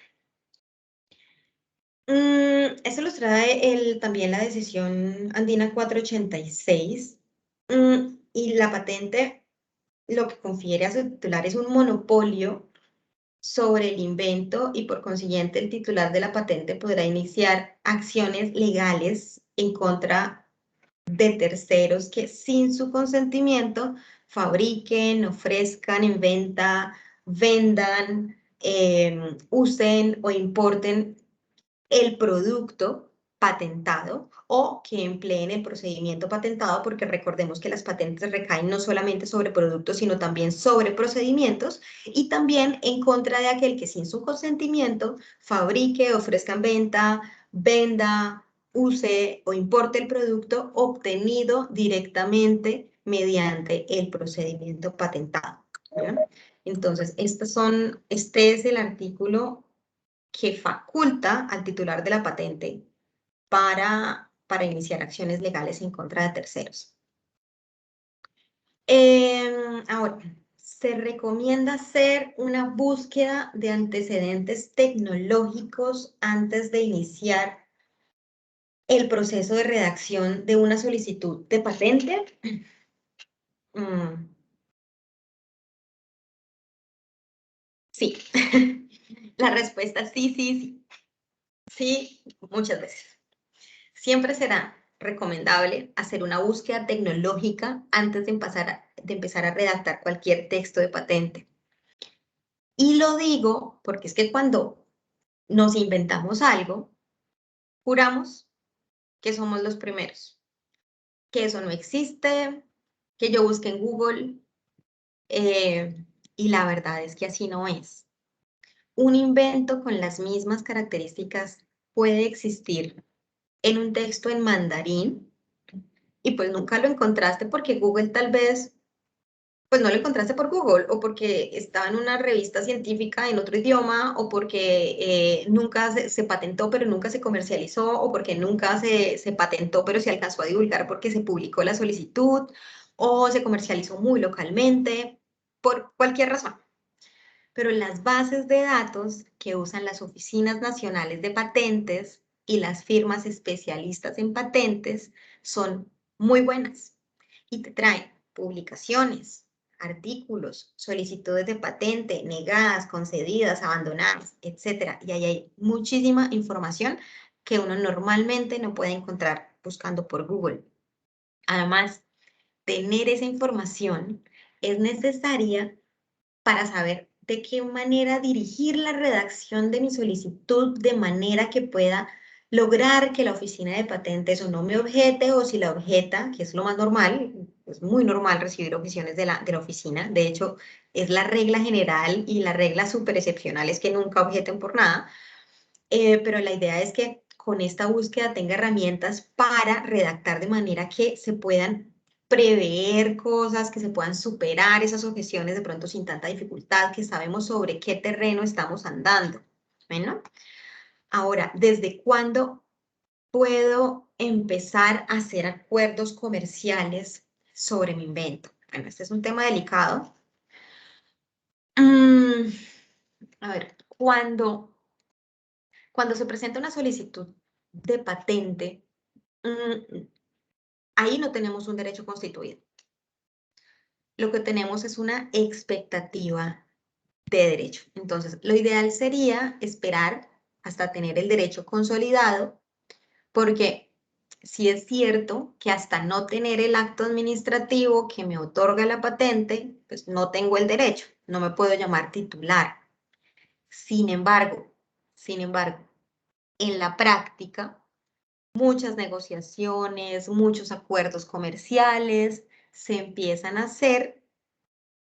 Eso los trae también la decisión Andina 486. Y la patente lo que confiere a su titular es un monopolio sobre el invento y por consiguiente el titular de la patente podrá iniciar acciones legales en contra de terceros que sin su consentimiento fabriquen, ofrezcan en venta, vendan, usen o importen el producto patentado o que empleen el procedimiento patentado, porque recordemos que las patentes recaen no solamente sobre productos, sino también sobre procedimientos, y también en contra de aquel que sin su consentimiento fabrique, ofrezca en venta, venda, use o importe el producto obtenido directamente mediante el procedimiento patentado. ¿Ya? Entonces, este es el artículo que faculta al titular de la patente para iniciar acciones legales en contra de terceros. Ahora, se recomienda hacer una búsqueda de antecedentes tecnológicos antes de iniciar el proceso de redacción de una solicitud de patente. Sí, la respuesta es sí, sí, sí. Sí, muchas veces. Siempre será recomendable hacer una búsqueda tecnológica antes de empezar a redactar cualquier texto de patente. Y lo digo porque es que cuando nos inventamos algo, juramos que somos los primeros, que eso no existe, que yo busque en Google, y la verdad es que así no es. Un invento con las mismas características puede existir en un texto en mandarín y pues nunca lo encontraste porque Google tal vez, pues no lo encontraste por Google o porque estaba en una revista científica en otro idioma o porque nunca se patentó pero nunca se comercializó o porque nunca se patentó pero se alcanzó a divulgar porque se publicó la solicitud o se comercializó muy localmente, por cualquier razón. Pero las bases de datos que usan las oficinas nacionales de patentes y las firmas especialistas en patentes son muy buenas y te traen publicaciones, artículos, solicitudes de patente, negadas, concedidas, abandonadas, etc. Y ahí hay muchísima información que uno normalmente no puede encontrar buscando por Google. Además, tener esa información es necesaria para saber de qué manera dirigir la redacción de mi solicitud de manera que pueda lograr que la oficina de patentes o no me objete o si la objeta, que es lo más normal, es muy normal recibir objeciones de la oficina. De hecho, es la regla general y la regla súper excepcional es que nunca objeten por nada. Pero la idea es que con esta búsqueda tenga herramientas para redactar de manera que se puedan prever cosas, que se puedan superar esas objeciones de pronto sin tanta dificultad, que sabemos sobre qué terreno estamos andando. Bueno, ahora, ¿desde cuándo puedo empezar a hacer acuerdos comerciales sobre mi invento? Bueno, este es un tema delicado. A ver, cuando se presenta una solicitud de patente, ahí no tenemos un derecho constituido. Lo que tenemos es una expectativa de derecho. Entonces, lo ideal sería esperar hasta tener el derecho consolidado, porque sí es cierto que hasta no tener el acto administrativo que me otorga la patente, pues no tengo el derecho, no me puedo llamar titular. Sin embargo, en la práctica, muchas negociaciones, muchos acuerdos comerciales se empiezan a hacer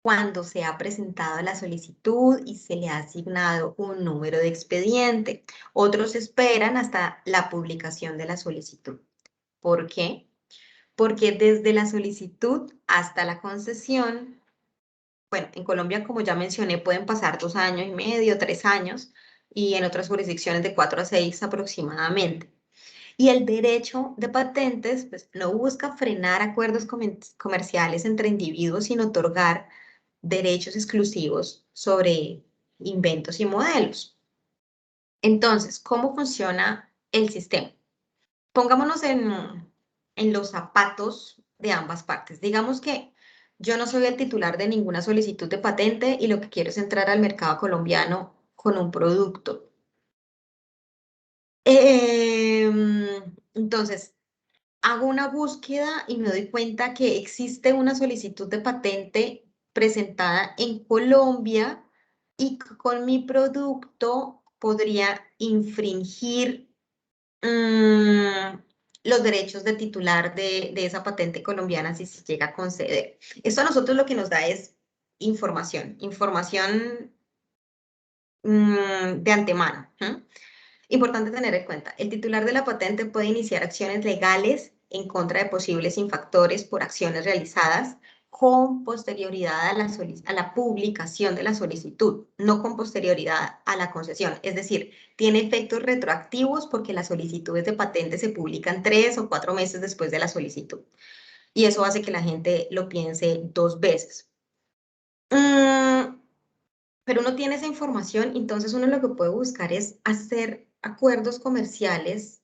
cuando se ha presentado la solicitud y se le ha asignado un número de expediente. Otros esperan hasta la publicación de la solicitud. ¿Por qué? Porque desde la solicitud hasta la concesión, bueno, en Colombia, como ya mencioné, pueden pasar 2 años y medio, 3 años, y en otras jurisdicciones de 4 a 6 aproximadamente. Y el derecho de patentes pues, no busca frenar acuerdos comerciales entre individuos, sino otorgar derechos exclusivos sobre inventos y modelos. Entonces, ¿cómo funciona el sistema? Pongámonos en los zapatos de ambas partes. Digamos que yo no soy el titular de ninguna solicitud de patente y lo que quiero es entrar al mercado colombiano con un producto. Entonces, hago una búsqueda y me doy cuenta que existe una solicitud de patente presentada en Colombia y con mi producto podría infringir los derechos de titular de esa patente colombiana si se llega a conceder. Esto a nosotros lo que nos da es información de antemano. Importante tener en cuenta, el titular de la patente puede iniciar acciones legales en contra de posibles infractores por acciones realizadas con posterioridad a la publicación de la solicitud, no con posterioridad a la concesión. Es decir, tiene efectos retroactivos porque las solicitudes de patente se publican 3 o 4 meses después de la solicitud. Y eso hace que la gente lo piense 2 veces. Pero uno tiene esa información, entonces uno lo que puede buscar es hacer acuerdos comerciales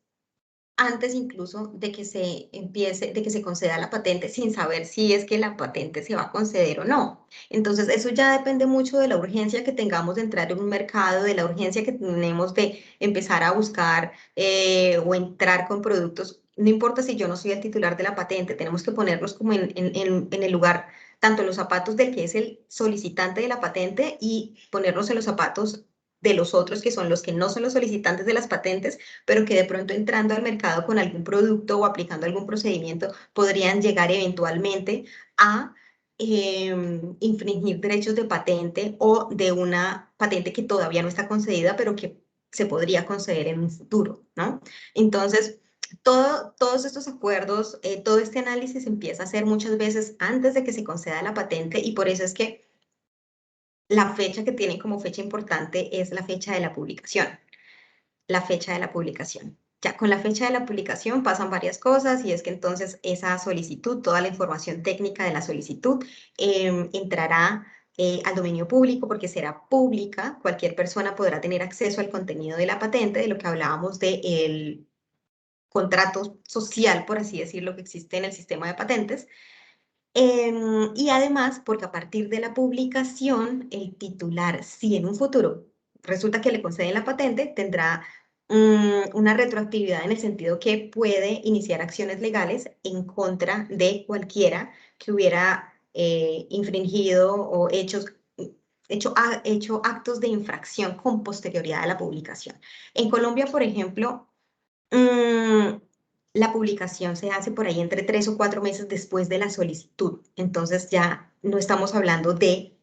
antes incluso de que se conceda la patente sin saber si es que la patente se va a conceder o no. Entonces eso ya depende mucho de la urgencia que tengamos de entrar en un mercado, de la urgencia que tenemos de empezar a buscar o entrar con productos. No importa si yo no soy el titular de la patente, tenemos que ponernos como en el lugar, tanto en los zapatos del que es el solicitante de la patente y ponernos en los zapatos de los otros que son los que no son los solicitantes de las patentes, pero que de pronto entrando al mercado con algún producto o aplicando algún procedimiento podrían llegar eventualmente a infringir derechos de patente o de una patente que todavía no está concedida, pero que se podría conceder en un futuro, ¿no? Entonces, todos estos acuerdos, todo este análisis empieza a hacer muchas veces antes de que se conceda la patente y por eso es que la fecha que tienen como fecha importante es la fecha de la publicación. La fecha de la publicación. Ya con la fecha de la publicación pasan varias cosas y es que entonces esa solicitud, toda la información técnica de la solicitud entrará al dominio público porque será pública. Cualquier persona podrá tener acceso al contenido de la patente, de lo que hablábamos del contrato social, por así decirlo, que existe en el sistema de patentes. Y además, porque a partir de la publicación, el titular, si en un futuro resulta que le conceden la patente, tendrá una retroactividad en el sentido que puede iniciar acciones legales en contra de cualquiera que hubiera infringido o hecho actos de infracción con posterioridad a la publicación. En Colombia, por ejemplo, La publicación se hace por ahí entre 3 o 4 meses después de la solicitud. Entonces ya no estamos hablando de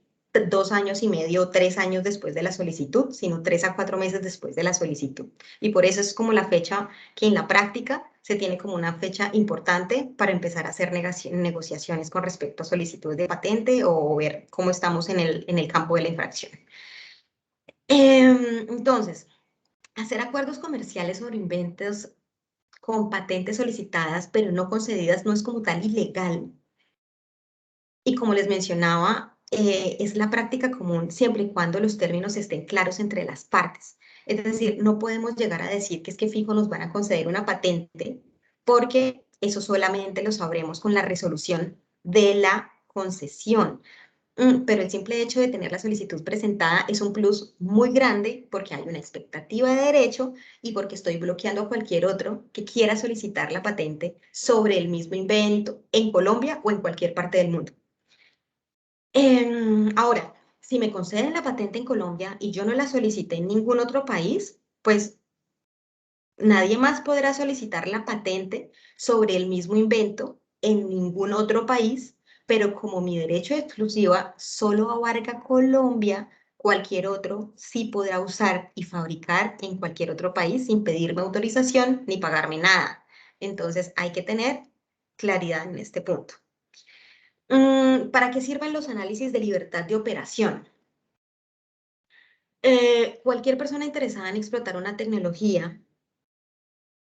2 años y medio o 3 años después de la solicitud, sino 3 a 4 meses después de la solicitud. Y por eso es como la fecha que en la práctica se tiene como una fecha importante para empezar a hacer negociaciones con respecto a solicitudes de patente o ver cómo estamos en el campo de la infracción. Entonces, hacer acuerdos comerciales sobre inventos con patentes solicitadas pero no concedidas no es como tal ilegal. Y como les mencionaba, es la práctica común siempre y cuando los términos estén claros entre las partes. Es decir, no podemos llegar a decir que es que fijo nos van a conceder una patente porque eso solamente lo sabremos con la resolución de la concesión. Pero el simple hecho de tener la solicitud presentada es un plus muy grande porque hay una expectativa de derecho y porque estoy bloqueando a cualquier otro que quiera solicitar la patente sobre el mismo invento en Colombia o en cualquier parte del mundo. Ahora, si me conceden la patente en Colombia y yo no la solicité en ningún otro país, pues nadie más podrá solicitar la patente sobre el mismo invento en ningún otro país, pero como mi derecho de exclusiva solo abarca Colombia, cualquier otro sí podrá usar y fabricar en cualquier otro país sin pedirme autorización ni pagarme nada. Entonces hay que tener claridad en este punto. ¿Para qué sirven los análisis de libertad de operación? Cualquier persona interesada en explotar una tecnología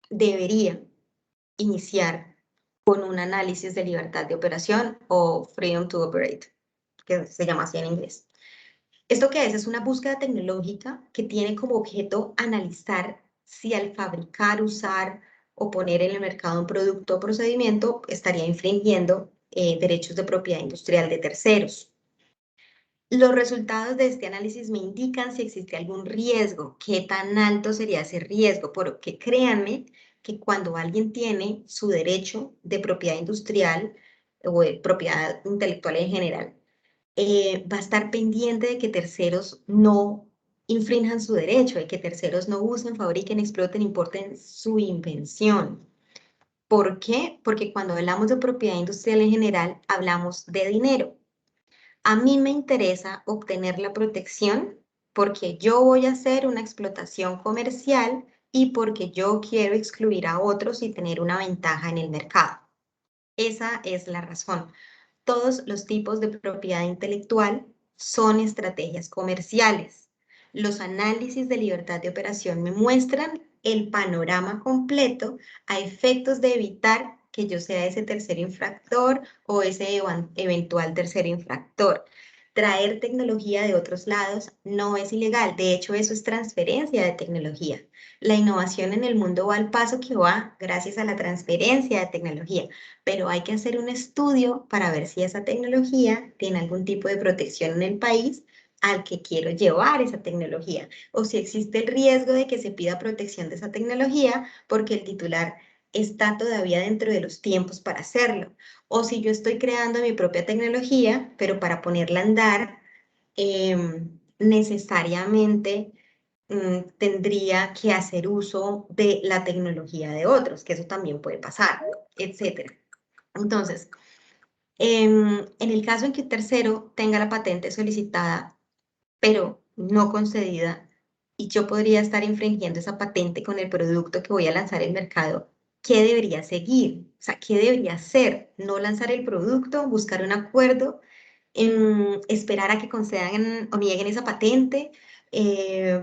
debería iniciar con un análisis de libertad de operación o Freedom to Operate, que se llama así en inglés. ¿Esto qué es? Es una búsqueda tecnológica que tiene como objeto analizar si al fabricar, usar o poner en el mercado un producto o procedimiento estaría infringiendo derechos de propiedad industrial de terceros. Los resultados de este análisis me indican si existe algún riesgo, qué tan alto sería ese riesgo, porque créanme que cuando alguien tiene su derecho de propiedad industrial o de propiedad intelectual en general, va a estar pendiente de que terceros no infrinjan su derecho, de que terceros no usen, fabriquen, exploten, importen su invención. ¿Por qué? Porque cuando hablamos de propiedad industrial en general, hablamos de dinero. A mí me interesa obtener la protección porque yo voy a hacer una explotación comercial y porque yo quiero excluir a otros y tener una ventaja en el mercado. Esa es la razón. Todos los tipos de propiedad intelectual son estrategias comerciales. Los análisis de libertad de operación me muestran el panorama completo a efectos de evitar que yo sea ese tercer infractor o ese eventual tercer infractor. Traer tecnología de otros lados no es ilegal, de hecho eso es transferencia de tecnología. La innovación en el mundo va al paso que va gracias a la transferencia de tecnología, pero hay que hacer un estudio para ver si esa tecnología tiene algún tipo de protección en el país al que quiero llevar esa tecnología, o si existe el riesgo de que se pida protección de esa tecnología porque el titular está todavía dentro de los tiempos para hacerlo, o si yo estoy creando mi propia tecnología, pero para ponerla a andar, necesariamente tendría que hacer uso de la tecnología de otros, que eso también puede pasar, etcétera. Entonces, en el caso en que un tercero tenga la patente solicitada, pero no concedida, y yo podría estar infringiendo esa patente con el producto que voy a lanzar al mercado, ¿qué debería seguir? O sea, ¿qué debería hacer? No lanzar el producto, buscar un acuerdo, esperar a que concedan o nieguen esa patente,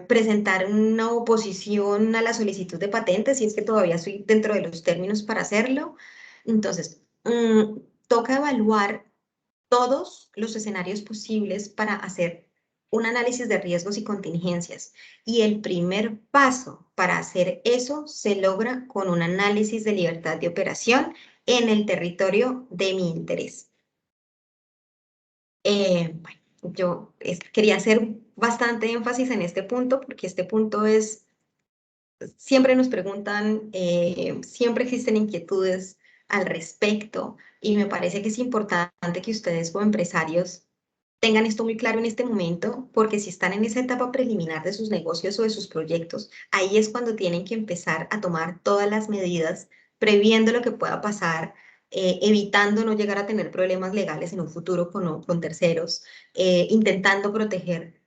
presentar una oposición a la solicitud de patente si es que todavía estoy dentro de los términos para hacerlo. Entonces, toca evaluar todos los escenarios posibles para hacer un análisis de riesgos y contingencias. Y el primer paso para hacer eso se logra con un análisis de libertad de operación en el territorio de mi interés. Bueno, yo quería hacer bastante énfasis en este punto porque este punto es, siempre nos preguntan, siempre existen inquietudes al respecto y me parece que es importante que ustedes como empresarios tengan esto muy claro en este momento, porque si están en esa etapa preliminar de sus negocios o de sus proyectos, ahí es cuando tienen que empezar a tomar todas las medidas, previendo lo que pueda pasar, evitando no llegar a tener problemas legales en un futuro con terceros, intentando proteger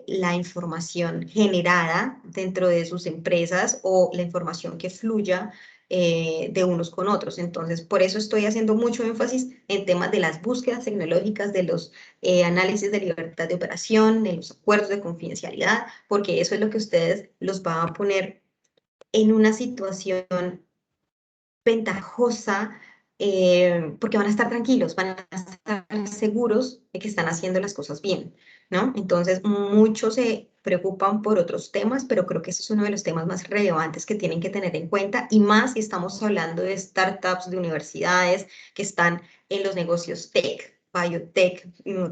la información generada dentro de sus empresas o la información que fluya de unos con otros. Entonces, por eso estoy haciendo mucho énfasis en temas de las búsquedas tecnológicas, de los análisis de libertad de operación, de los acuerdos de confidencialidad, porque eso es lo que ustedes los va a poner en una situación ventajosa, porque van a estar tranquilos, van a estar seguros de que están haciendo las cosas bien, ¿no? Entonces, muchos se preocupan por otros temas, pero creo que ese es uno de los temas más relevantes que tienen que tener en cuenta, y más si estamos hablando de startups, de universidades que están en los negocios tech, biotech,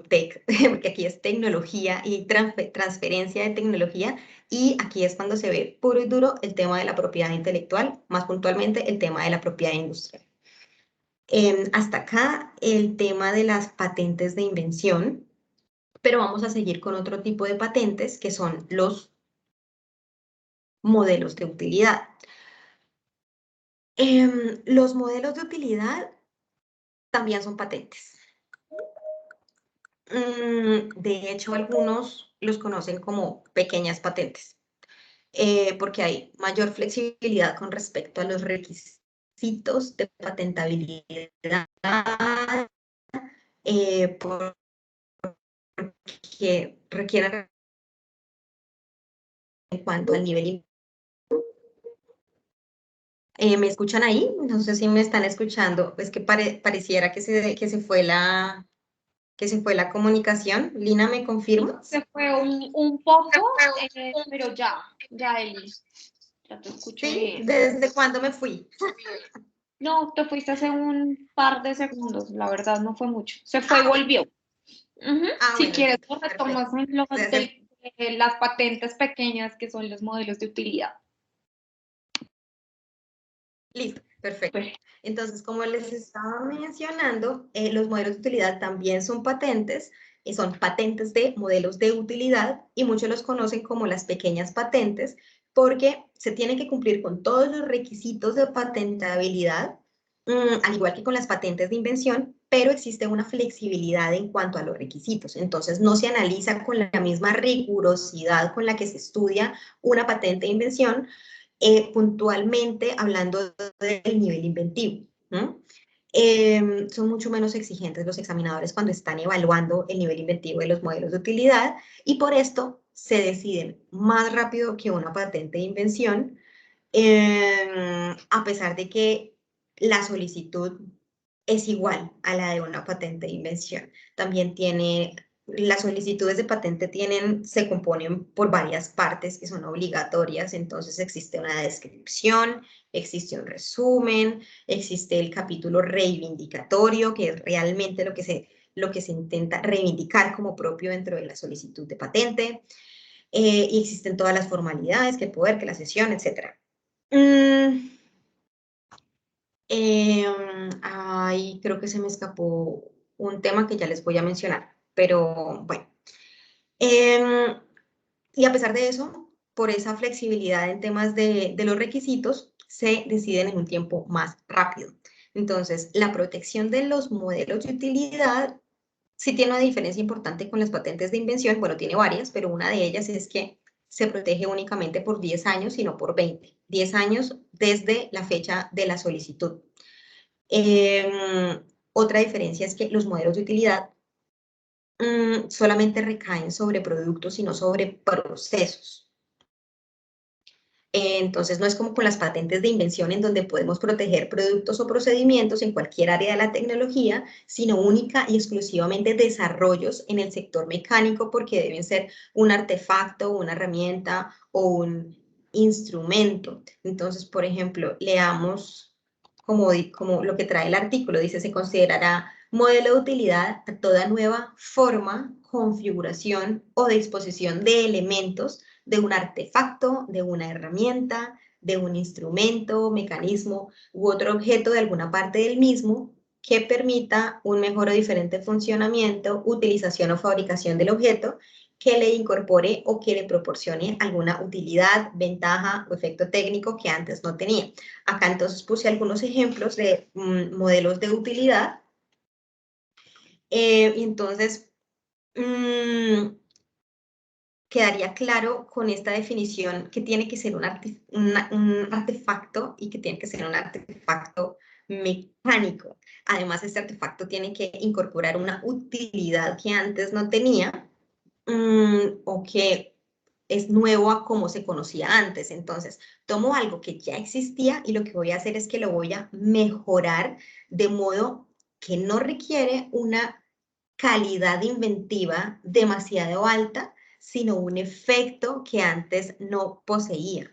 tech, porque aquí es tecnología y transferencia de tecnología, y aquí es cuando se ve puro y duro el tema de la propiedad intelectual, más puntualmente el tema de la propiedad industrial. Hasta acá el tema de las patentes de invención, pero vamos a seguir con otro tipo de patentes que son los modelos de utilidad. Los modelos de utilidad también son patentes. De hecho, algunos los conocen como pequeñas patentes. Porque hay mayor flexibilidad con respecto a los requisitos de patentabilidad, porque requieren en cuanto al nivel. ¿Me escuchan ahí? No sé si me están escuchando. Es que pareciera que se fue la comunicación. Lina, ¿me confirmas? Se fue un poco, pero ya, Eli, ya te escucho Sí, bien. ¿desde cuándo me fui? No, te fuiste hace un par de segundos, la verdad no fue mucho. Se fue y volvió. Ujú. Si Bueno, quieres, listo, retomas perfecto. lo Entonces, de las patentes pequeñas que son los modelos de utilidad. listo, perfecto. Pues, Entonces, como les estaba mencionando, los modelos de utilidad también son patentes, y son patentes de modelos de utilidad, y muchos los conocen como las pequeñas patentes, porque se tienen que cumplir con todos los requisitos de patentabilidad, al igual que con las patentes de invención, pero existe una flexibilidad en cuanto a los requisitos. Entonces, no se analiza con la misma rigurosidad con la que se estudia una patente de invención, puntualmente hablando del nivel inventivo. Son mucho menos exigentes los examinadores cuando están evaluando el nivel inventivo de los modelos de utilidad, y por esto se deciden más rápido que una patente de invención, a pesar de que la solicitud es igual a la de una patente de invención. También las solicitudes de patente se componen por varias partes que son obligatorias. Entonces existe una descripción, existe un resumen, existe el capítulo reivindicatorio, que es realmente lo que se intenta reivindicar como propio dentro de la solicitud de patente, y existen todas las formalidades, que el poder, que la sesión, etc. Ahí creo que se me escapó un tema que ya les voy a mencionar, pero bueno. Y a pesar de eso, por esa flexibilidad en temas de los requisitos, se deciden en un tiempo más rápido. Entonces, la protección de los modelos de utilidad sí tiene una diferencia importante con las patentes de invención. Bueno, tiene varias, pero una de ellas es que se protege únicamente por 10 años y no por 20. 10 años desde la fecha de la solicitud. Otra diferencia es que los modelos de utilidad solamente recaen sobre productos y no sobre procesos. Entonces, no es como con las patentes de invención, en donde podemos proteger productos o procedimientos en cualquier área de la tecnología, sino única y exclusivamente desarrollos en el sector mecánico, porque deben ser un artefacto, una herramienta o un instrumento. Entonces, por ejemplo, leamos como lo que trae el artículo. Dice: se considerará modelo de utilidad a toda nueva forma, configuración o disposición de elementos de un artefacto, de una herramienta, de un instrumento, mecanismo u otro objeto de alguna parte del mismo, que permita un mejor o diferente funcionamiento, utilización o fabricación del objeto, que le incorpore o que le proporcione alguna utilidad, ventaja o efecto técnico que antes no tenía. Acá entonces puse algunos ejemplos de modelos de utilidad. Y entonces, quedaría claro con esta definición que tiene que ser un artefacto y que tiene que ser un artefacto mecánico. Además, este artefacto tiene que incorporar una utilidad que antes no tenía o que es nuevo a como se conocía antes. Entonces, tomo algo que ya existía y lo que voy a hacer es que lo voy a mejorar de modo que no requiere una calidad inventiva demasiado alta, sino un efecto que antes no poseía.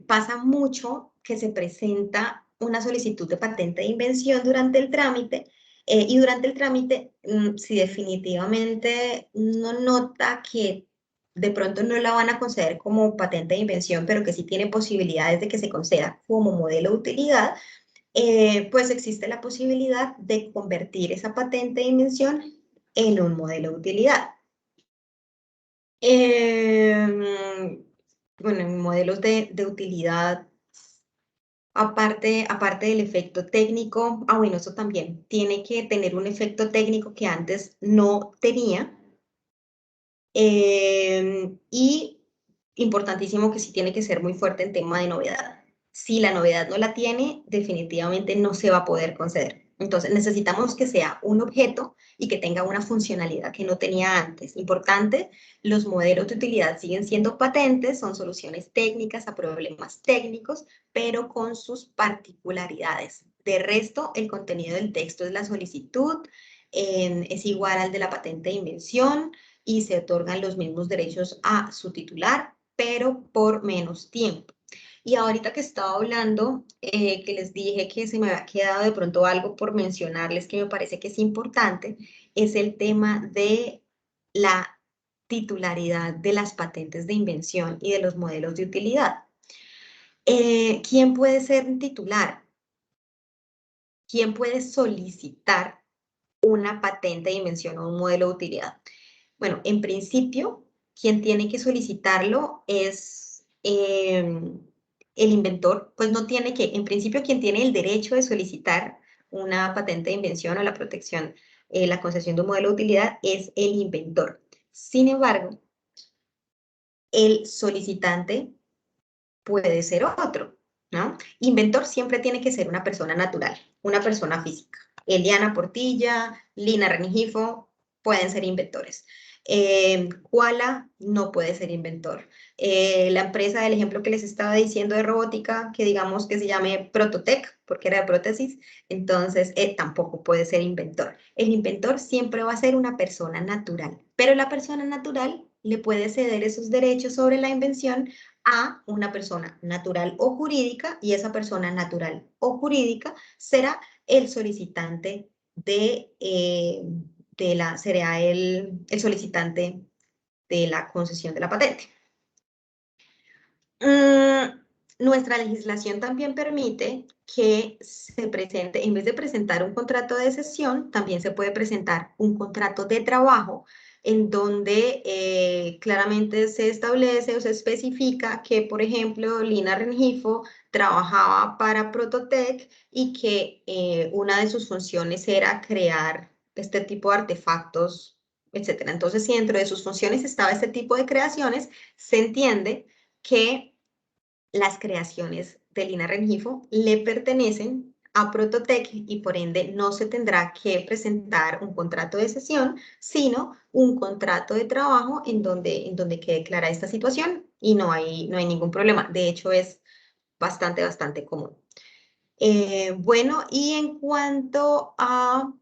Pasa mucho que se presenta una solicitud de patente de invención durante el trámite y durante el trámite, si definitivamente uno nota que de pronto no la van a conceder como patente de invención, pero que sí tiene posibilidades de que se conceda como modelo de utilidad, pues existe la posibilidad de convertir esa patente de invención en un modelo de utilidad. Bueno, en modelos de utilidad, aparte del efecto técnico, bueno, eso también tiene que tener un efecto técnico que antes no tenía. Y importantísimo que sí tiene que ser muy fuerte en tema de novedad. Si la novedad no la tiene, definitivamente no se va a poder conceder. Entonces necesitamos que sea un objeto y que tenga una funcionalidad que no tenía antes. Importante, los modelos de utilidad siguen siendo patentes, son soluciones técnicas a problemas técnicos, pero con sus particularidades. De resto, el contenido del texto es la solicitud, es igual al de la patente de invención, y se otorgan los mismos derechos a su titular, pero por menos tiempo. Y ahorita que estaba hablando, que les dije que se me había quedado de pronto algo por mencionarles que me parece que es importante, es el tema de la titularidad de las patentes de invención y de los modelos de utilidad. ¿Quién puede ser un titular? ¿Quién puede solicitar una patente de invención o un modelo de utilidad? Bueno, en principio, quien tiene que solicitarlo es el inventor, pues no tiene que, en principio, quien tiene el derecho de solicitar una patente de invención o la protección, la concesión de un modelo de utilidad es el inventor. Sin embargo, el solicitante puede ser otro, ¿no? Inventor siempre tiene que ser una persona natural, una persona física. Eliana Portilla, Lina Renigifo pueden ser inventores. Koala no puede ser inventor. La empresa del ejemplo que les estaba diciendo de robótica, que digamos que se llame Prototech, porque era de prótesis, entonces tampoco puede ser inventor. El inventor siempre va a ser una persona natural, pero la persona natural le puede ceder esos derechos sobre la invención a una persona natural o jurídica, y esa persona natural o jurídica será el solicitante será el solicitante de la concesión de la patente. Nuestra legislación también permite que se presente, en vez de presentar un contrato de cesión, también se puede presentar un contrato de trabajo en donde claramente se establece o se especifica que, por ejemplo, Lina Rengifo trabajaba para Prototech y que una de sus funciones era crear este tipo de artefactos, etcétera. Entonces, si dentro de sus funciones estaba este tipo de creaciones, se entiende que las creaciones de Lina Rengifo le pertenecen a Prototech y por ende no se tendrá que presentar un contrato de cesión, sino un contrato de trabajo en donde quede clara esta situación y no hay ningún problema. De hecho, es bastante común. Bueno, y en cuanto a,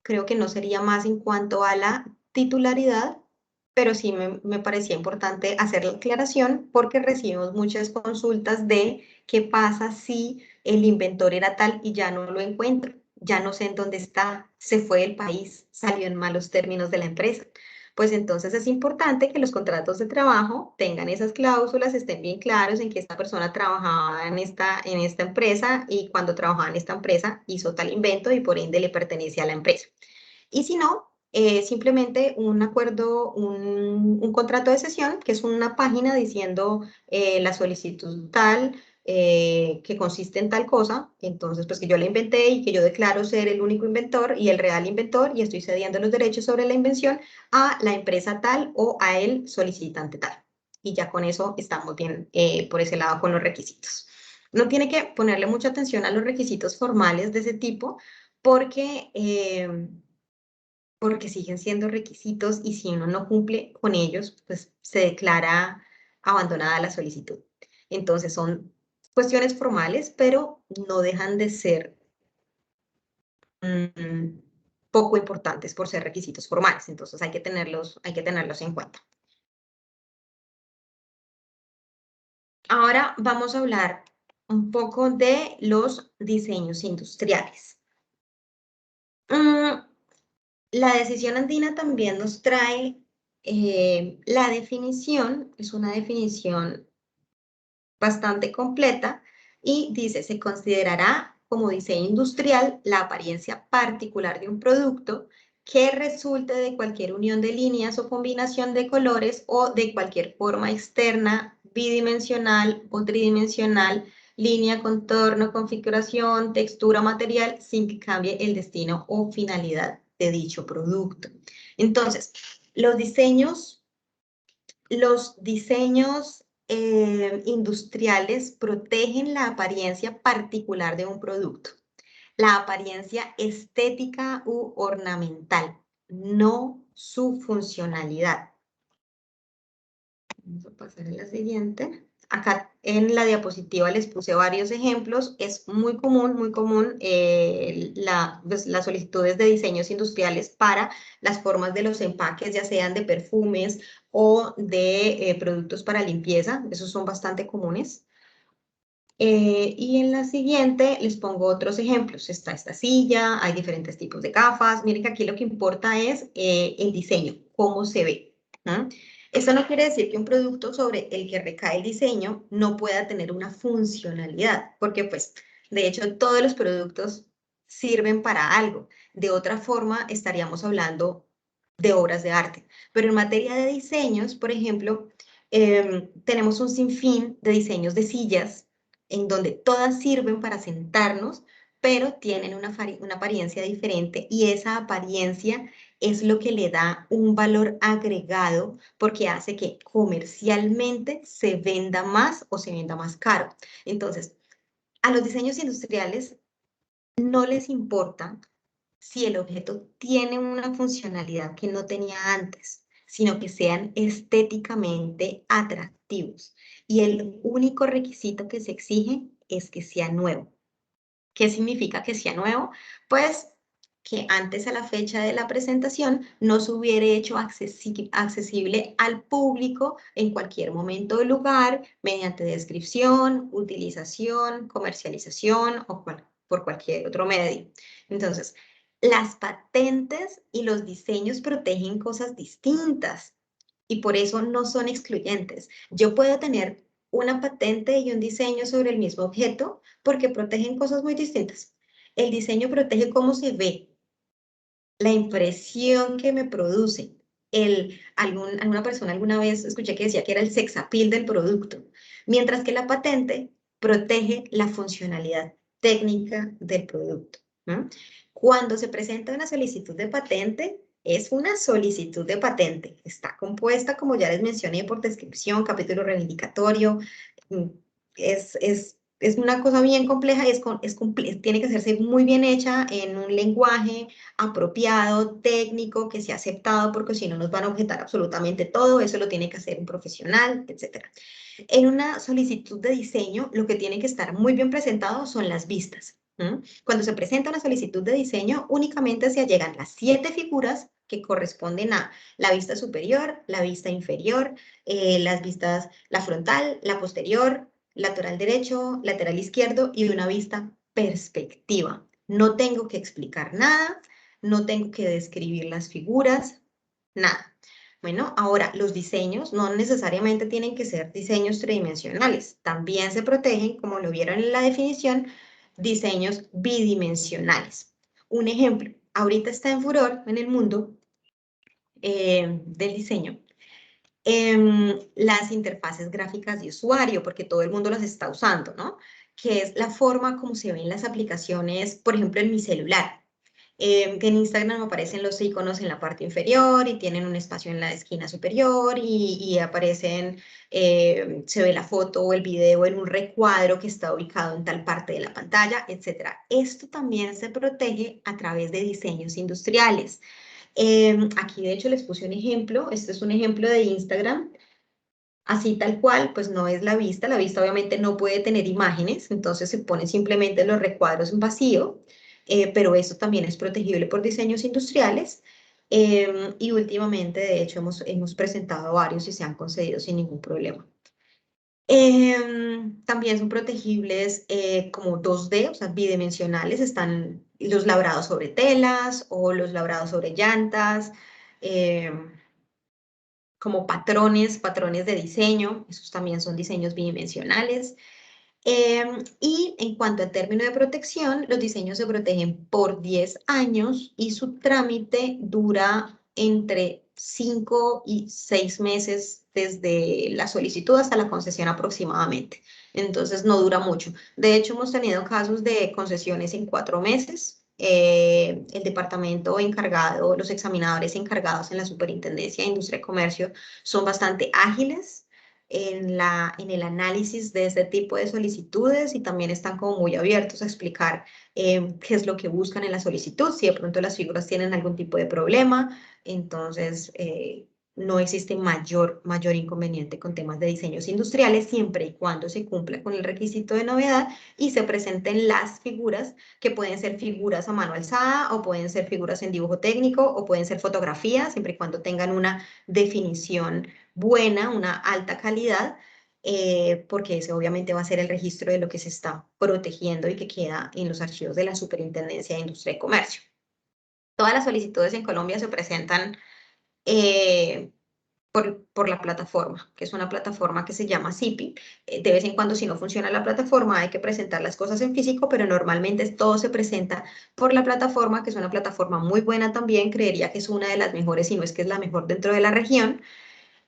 creo que no sería más en cuanto a la titularidad, pero sí me parecía importante hacer la aclaración porque recibimos muchas consultas de qué pasa si el inventor era tal y ya no lo encuentro, ya no sé en dónde está, se fue del país, salió en malos términos de la empresa. pues entonces es importante que los contratos de trabajo tengan esas cláusulas, estén bien claros en que esta persona trabajaba en esta empresa y cuando trabajaba en esta empresa hizo tal invento y por ende le pertenece a la empresa. Y si no, simplemente un acuerdo, un contrato de cesión, que es una página diciendo la solicitud tal, que consiste en tal cosa, entonces pues que yo la inventé y que yo declaro ser el único inventor y el real inventor y estoy cediendo los derechos sobre la invención a la empresa tal o a el solicitante tal. Y ya con eso estamos bien por ese lado con los requisitos. No tiene que ponerle mucha atención a los requisitos formales de ese tipo porque porque siguen siendo requisitos y si uno no cumple con ellos, pues se declara abandonada la solicitud. Entonces son cuestiones formales, pero no dejan de ser poco importantes por ser requisitos formales. Entonces hay que tenerlos en cuenta. Ahora vamos a hablar un poco de los diseños industriales. La decisión andina también nos trae la definición, es una definición bastante completa y dice, se considerará como diseño industrial la apariencia particular de un producto que resulte de cualquier unión de líneas o combinación de colores o de cualquier forma externa, bidimensional o tridimensional, línea, contorno, configuración, textura, material, sin que cambie el destino o finalidad de dicho producto. Entonces, los diseños industriales protegen la apariencia particular de un producto, la apariencia estética u ornamental, no su funcionalidad. Vamos a pasar a la siguiente. Acá en la diapositiva les puse varios ejemplos. Es muy común las solicitudes de diseños industriales para las formas de los empaques, ya sean de perfumes o de productos para limpieza. Esos son bastante comunes. Y en la siguiente les pongo otros ejemplos. Está esta silla, hay diferentes tipos de gafas. Miren que aquí lo que importa es el diseño, cómo se ve. Esto no quiere decir que un producto sobre el que recae el diseño no pueda tener una funcionalidad, porque pues de hecho todos los productos sirven para algo. De otra forma estaríamos hablando de obras de arte. Pero en materia de diseños, por ejemplo, tenemos un sinfín de diseños de sillas en donde todas sirven para sentarnos, pero tienen una apariencia diferente y esa apariencia es lo que le da un valor agregado porque hace que comercialmente se venda más o se venda más caro. Entonces, a los diseños industriales no les importa si el objeto tiene una funcionalidad que no tenía antes, sino que sean estéticamente atractivos. Y el único requisito que se exige es que sea nuevo. ¿Qué significa que sea nuevo? Pues que antes a la fecha de la presentación no se hubiera hecho accesible al público en cualquier momento o lugar mediante descripción, utilización, comercialización o por cualquier otro medio. Entonces, las patentes y los diseños protegen cosas distintas y por eso no son excluyentes. Yo puedo tener una patente y un diseño sobre el mismo objeto porque protegen cosas muy distintas. El diseño protege cómo se ve, la impresión que me produce. Alguna persona alguna vez escuché que decía que era el sex appeal del producto, mientras que la patente protege la funcionalidad técnica del producto. Cuando se presenta una solicitud de patente, es una solicitud de patente. Está compuesta, como ya les mencioné, por descripción, capítulo reivindicatorio. Es una cosa bien compleja, tiene que hacerse muy bien hecha en un lenguaje apropiado, técnico, que sea aceptado, porque si no nos van a objetar absolutamente todo. Eso lo tiene que hacer un profesional, etc. En una solicitud de diseño, lo que tiene que estar muy bien presentado son las vistas. Cuando se presenta una solicitud de diseño, únicamente se allegan las 7 figuras que corresponden a la vista superior, la vista inferior, las vistas, la frontal, la posterior, lateral derecho, lateral izquierdo y una vista perspectiva. No tengo que explicar nada, no tengo que describir las figuras, nada. Bueno, ahora los diseños no necesariamente tienen que ser diseños tridimensionales. También se protegen, como lo vieron en la definición, diseños bidimensionales. Un ejemplo, ahorita está en furor en el mundo del diseño las interfaces gráficas de usuario, porque todo el mundo las está usando, ¿no? Que es la forma como se ven las aplicaciones, por ejemplo, en mi celular. Que en Instagram aparecen los iconos en la parte inferior y tienen un espacio en la esquina superior y aparecen, se ve la foto o el video en un recuadro que está ubicado en tal parte de la pantalla, etcétera. Esto también se protege a través de diseños industriales. Aquí de hecho les puse un ejemplo, este es un ejemplo de Instagram, así tal cual, pues no es la vista obviamente no puede tener imágenes, entonces se ponen simplemente los recuadros en vacío, pero eso también es protegible por diseños industriales. Y últimamente, de hecho, hemos presentado varios y se han concedido sin ningún problema. También son protegibles como 2D, o sea, bidimensionales, están los labrados sobre telas o los labrados sobre llantas, em, como patrones de diseño, esos también son diseños bidimensionales. Y en cuanto al término de protección, los diseños se protegen por 10 años y su trámite dura entre 5 y 6 meses desde la solicitud hasta la concesión aproximadamente. Entonces no dura mucho. De hecho, hemos tenido casos de concesiones en 4 meses. El departamento encargado, los examinadores encargados en la Superintendencia de Industria y Comercio son bastante ágiles en el análisis de este tipo de solicitudes y también están como muy abiertos a explicar qué es lo que buscan en la solicitud, si de pronto las figuras tienen algún tipo de problema, entonces no existe mayor inconveniente con temas de diseños industriales siempre y cuando se cumpla con el requisito de novedad y se presenten las figuras que pueden ser figuras a mano alzada o pueden ser figuras en dibujo técnico o pueden ser fotografías siempre y cuando tengan una definición buena, una alta calidad, porque ese obviamente va a ser el registro de lo que se está protegiendo y que queda en los archivos de la Superintendencia de Industria y Comercio. Todas las solicitudes en Colombia se presentan por la plataforma, que es una plataforma que se llama CIPI. De vez en cuando, si no funciona la plataforma, hay que presentar las cosas en físico, pero normalmente todo se presenta por la plataforma, que es una plataforma muy buena también, creería que es una de las mejores, si no es que es la mejor dentro de la región.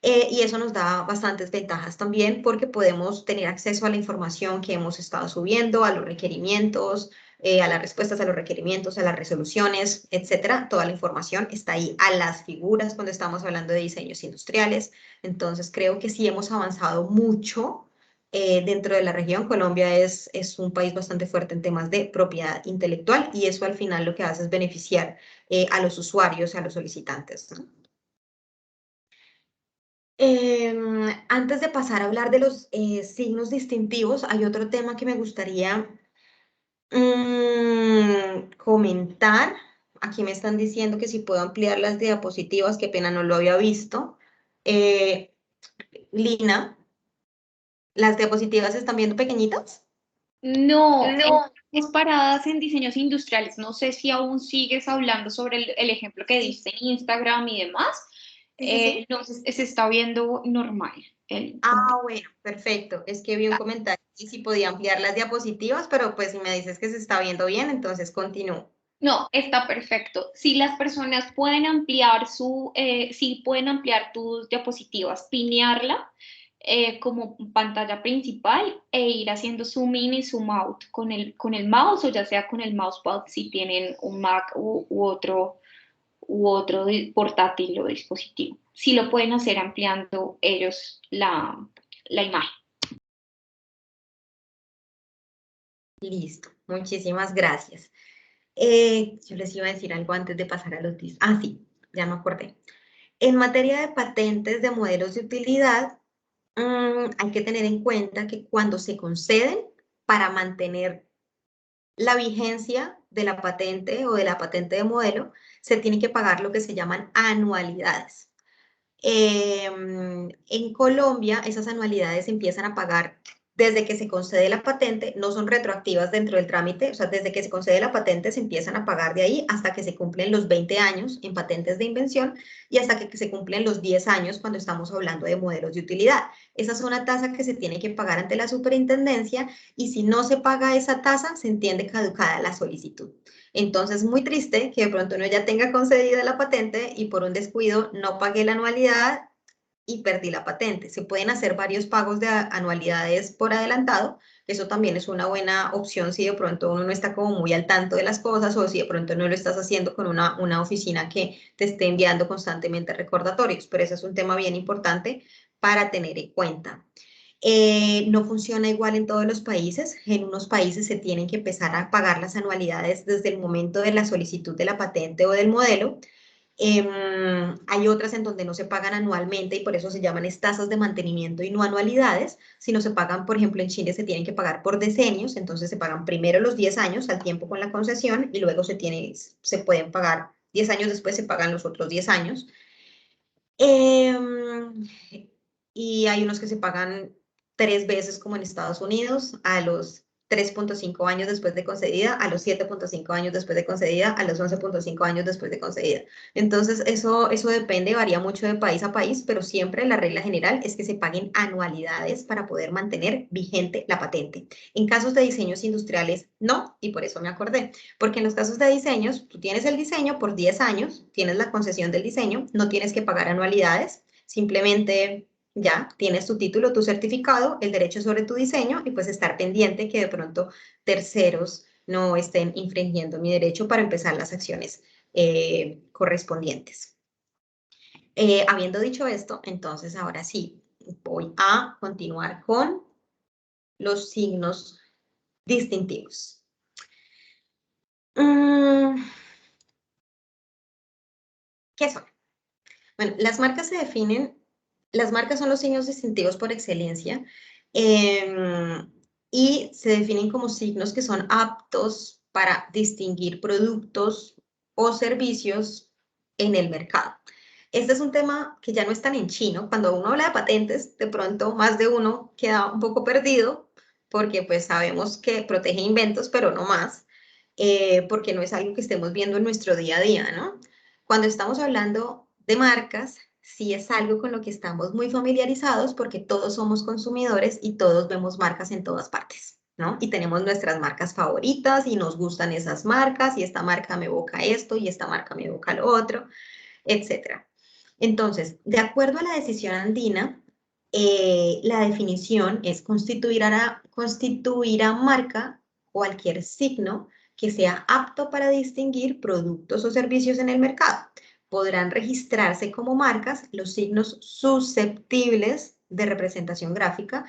Y eso nos da bastantes ventajas también porque podemos tener acceso a la información que hemos estado subiendo, a los requerimientos, a las respuestas a los requerimientos, a las resoluciones, etcétera. Toda la información está ahí, a las figuras cuando estamos hablando de diseños industriales. Entonces, creo que sí hemos avanzado mucho dentro de la región. Colombia es un país bastante fuerte en temas de propiedad intelectual y eso al final lo que hace es beneficiar a los usuarios, a los solicitantes, ¿no? Antes de pasar a hablar de los signos distintivos, hay otro tema que me gustaría comentar. Aquí me están diciendo que si puedo ampliar las diapositivas, qué pena no lo había visto. Lina, ¿las diapositivas se están viendo pequeñitas? No, es paradas en diseños industriales. No sé si aún sigues hablando sobre el ejemplo que diste en Instagram y demás. Sí. No, se está viendo normal. Bueno, perfecto. Es que vi un comentario y si podía ampliar las diapositivas, pero pues si me dices que se está viendo bien, entonces continúo. No, está perfecto. Si las personas pueden ampliar si pueden ampliar tus diapositivas, pinearla como pantalla principal e ir haciendo zoom in y zoom out con el mouse o ya sea con el mousepad si tienen un Mac u otro portátil o dispositivo. Sí lo pueden hacer ampliando ellos la imagen. Listo, muchísimas gracias. Yo les iba a decir algo antes de pasar a los dis. Sí, ya me acordé. En materia de patentes de modelos de utilidad, hay que tener en cuenta que cuando se conceden para mantener la vigencia de la patente o de la patente de modelo, se tiene que pagar lo que se llaman anualidades. En Colombia, esas anualidades empiezan a pagar desde que se concede la patente, no son retroactivas dentro del trámite, o sea, desde que se concede la patente se empiezan a pagar de ahí hasta que se cumplen los 20 años en patentes de invención y hasta que se cumplen los 10 años cuando estamos hablando de modelos de utilidad. Esa es una tasa que se tiene que pagar ante la superintendencia y si no se paga esa tasa, se entiende caducada la solicitud. Entonces, muy triste que de pronto uno ya tenga concedida la patente y por un descuido no pague la anualidad y perdí la patente. Se pueden hacer varios pagos de anualidades por adelantado. Eso también es una buena opción si de pronto uno no está como muy al tanto de las cosas o si de pronto no lo estás haciendo con una oficina que te esté enviando constantemente recordatorios. Pero ese es un tema bien importante para tener en cuenta. No funciona igual en todos los países. En unos países se tienen que empezar a pagar las anualidades desde el momento de la solicitud de la patente o del modelo. Hay otras en donde no se pagan anualmente y por eso se llaman tasas de mantenimiento y no anualidades, sino se pagan, por ejemplo, en Chile se tienen que pagar por decenios, entonces se pagan primero los 10 años al tiempo con la concesión y luego se pueden pagar 10 años después, se pagan los otros 10 años. Y hay unos que se pagan 3 veces como en Estados Unidos, a los 3.5 años después de concedida, a los 7.5 años después de concedida, a los 11.5 años después de concedida. Entonces, eso depende, varía mucho de país a país, pero siempre la regla general es que se paguen anualidades para poder mantener vigente la patente. En casos de diseños industriales, no, y por eso me acordé, porque en los casos de diseños, tú tienes el diseño por 10 años, tienes la concesión del diseño, no tienes que pagar anualidades, simplemente ya tienes tu título, tu certificado, el derecho sobre tu diseño y pues estar pendiente que de pronto terceros no estén infringiendo mi derecho para empezar las acciones correspondientes. Habiendo dicho esto, entonces ahora sí, voy a continuar con los signos distintivos. ¿Qué son? Bueno, las marcas se definen, las marcas son los signos distintivos por excelencia y se definen como signos que son aptos para distinguir productos o servicios en el mercado. Este es un tema que ya no es tan en chino. Cuando uno habla de patentes, de pronto más de uno queda un poco perdido porque pues sabemos que protege inventos, pero no más, porque no es algo que estemos viendo en nuestro día a día, ¿no? Cuando estamos hablando de marcas, sí es algo con lo que estamos muy familiarizados porque todos somos consumidores y todos vemos marcas en todas partes, ¿no? Y tenemos nuestras marcas favoritas y nos gustan esas marcas y esta marca me evoca esto y esta marca me evoca lo otro, etcétera. Entonces, de acuerdo a la decisión andina, la definición es constituir a marca cualquier signo que sea apto para distinguir productos o servicios en el mercado. Podrán registrarse como marcas los signos susceptibles de representación gráfica.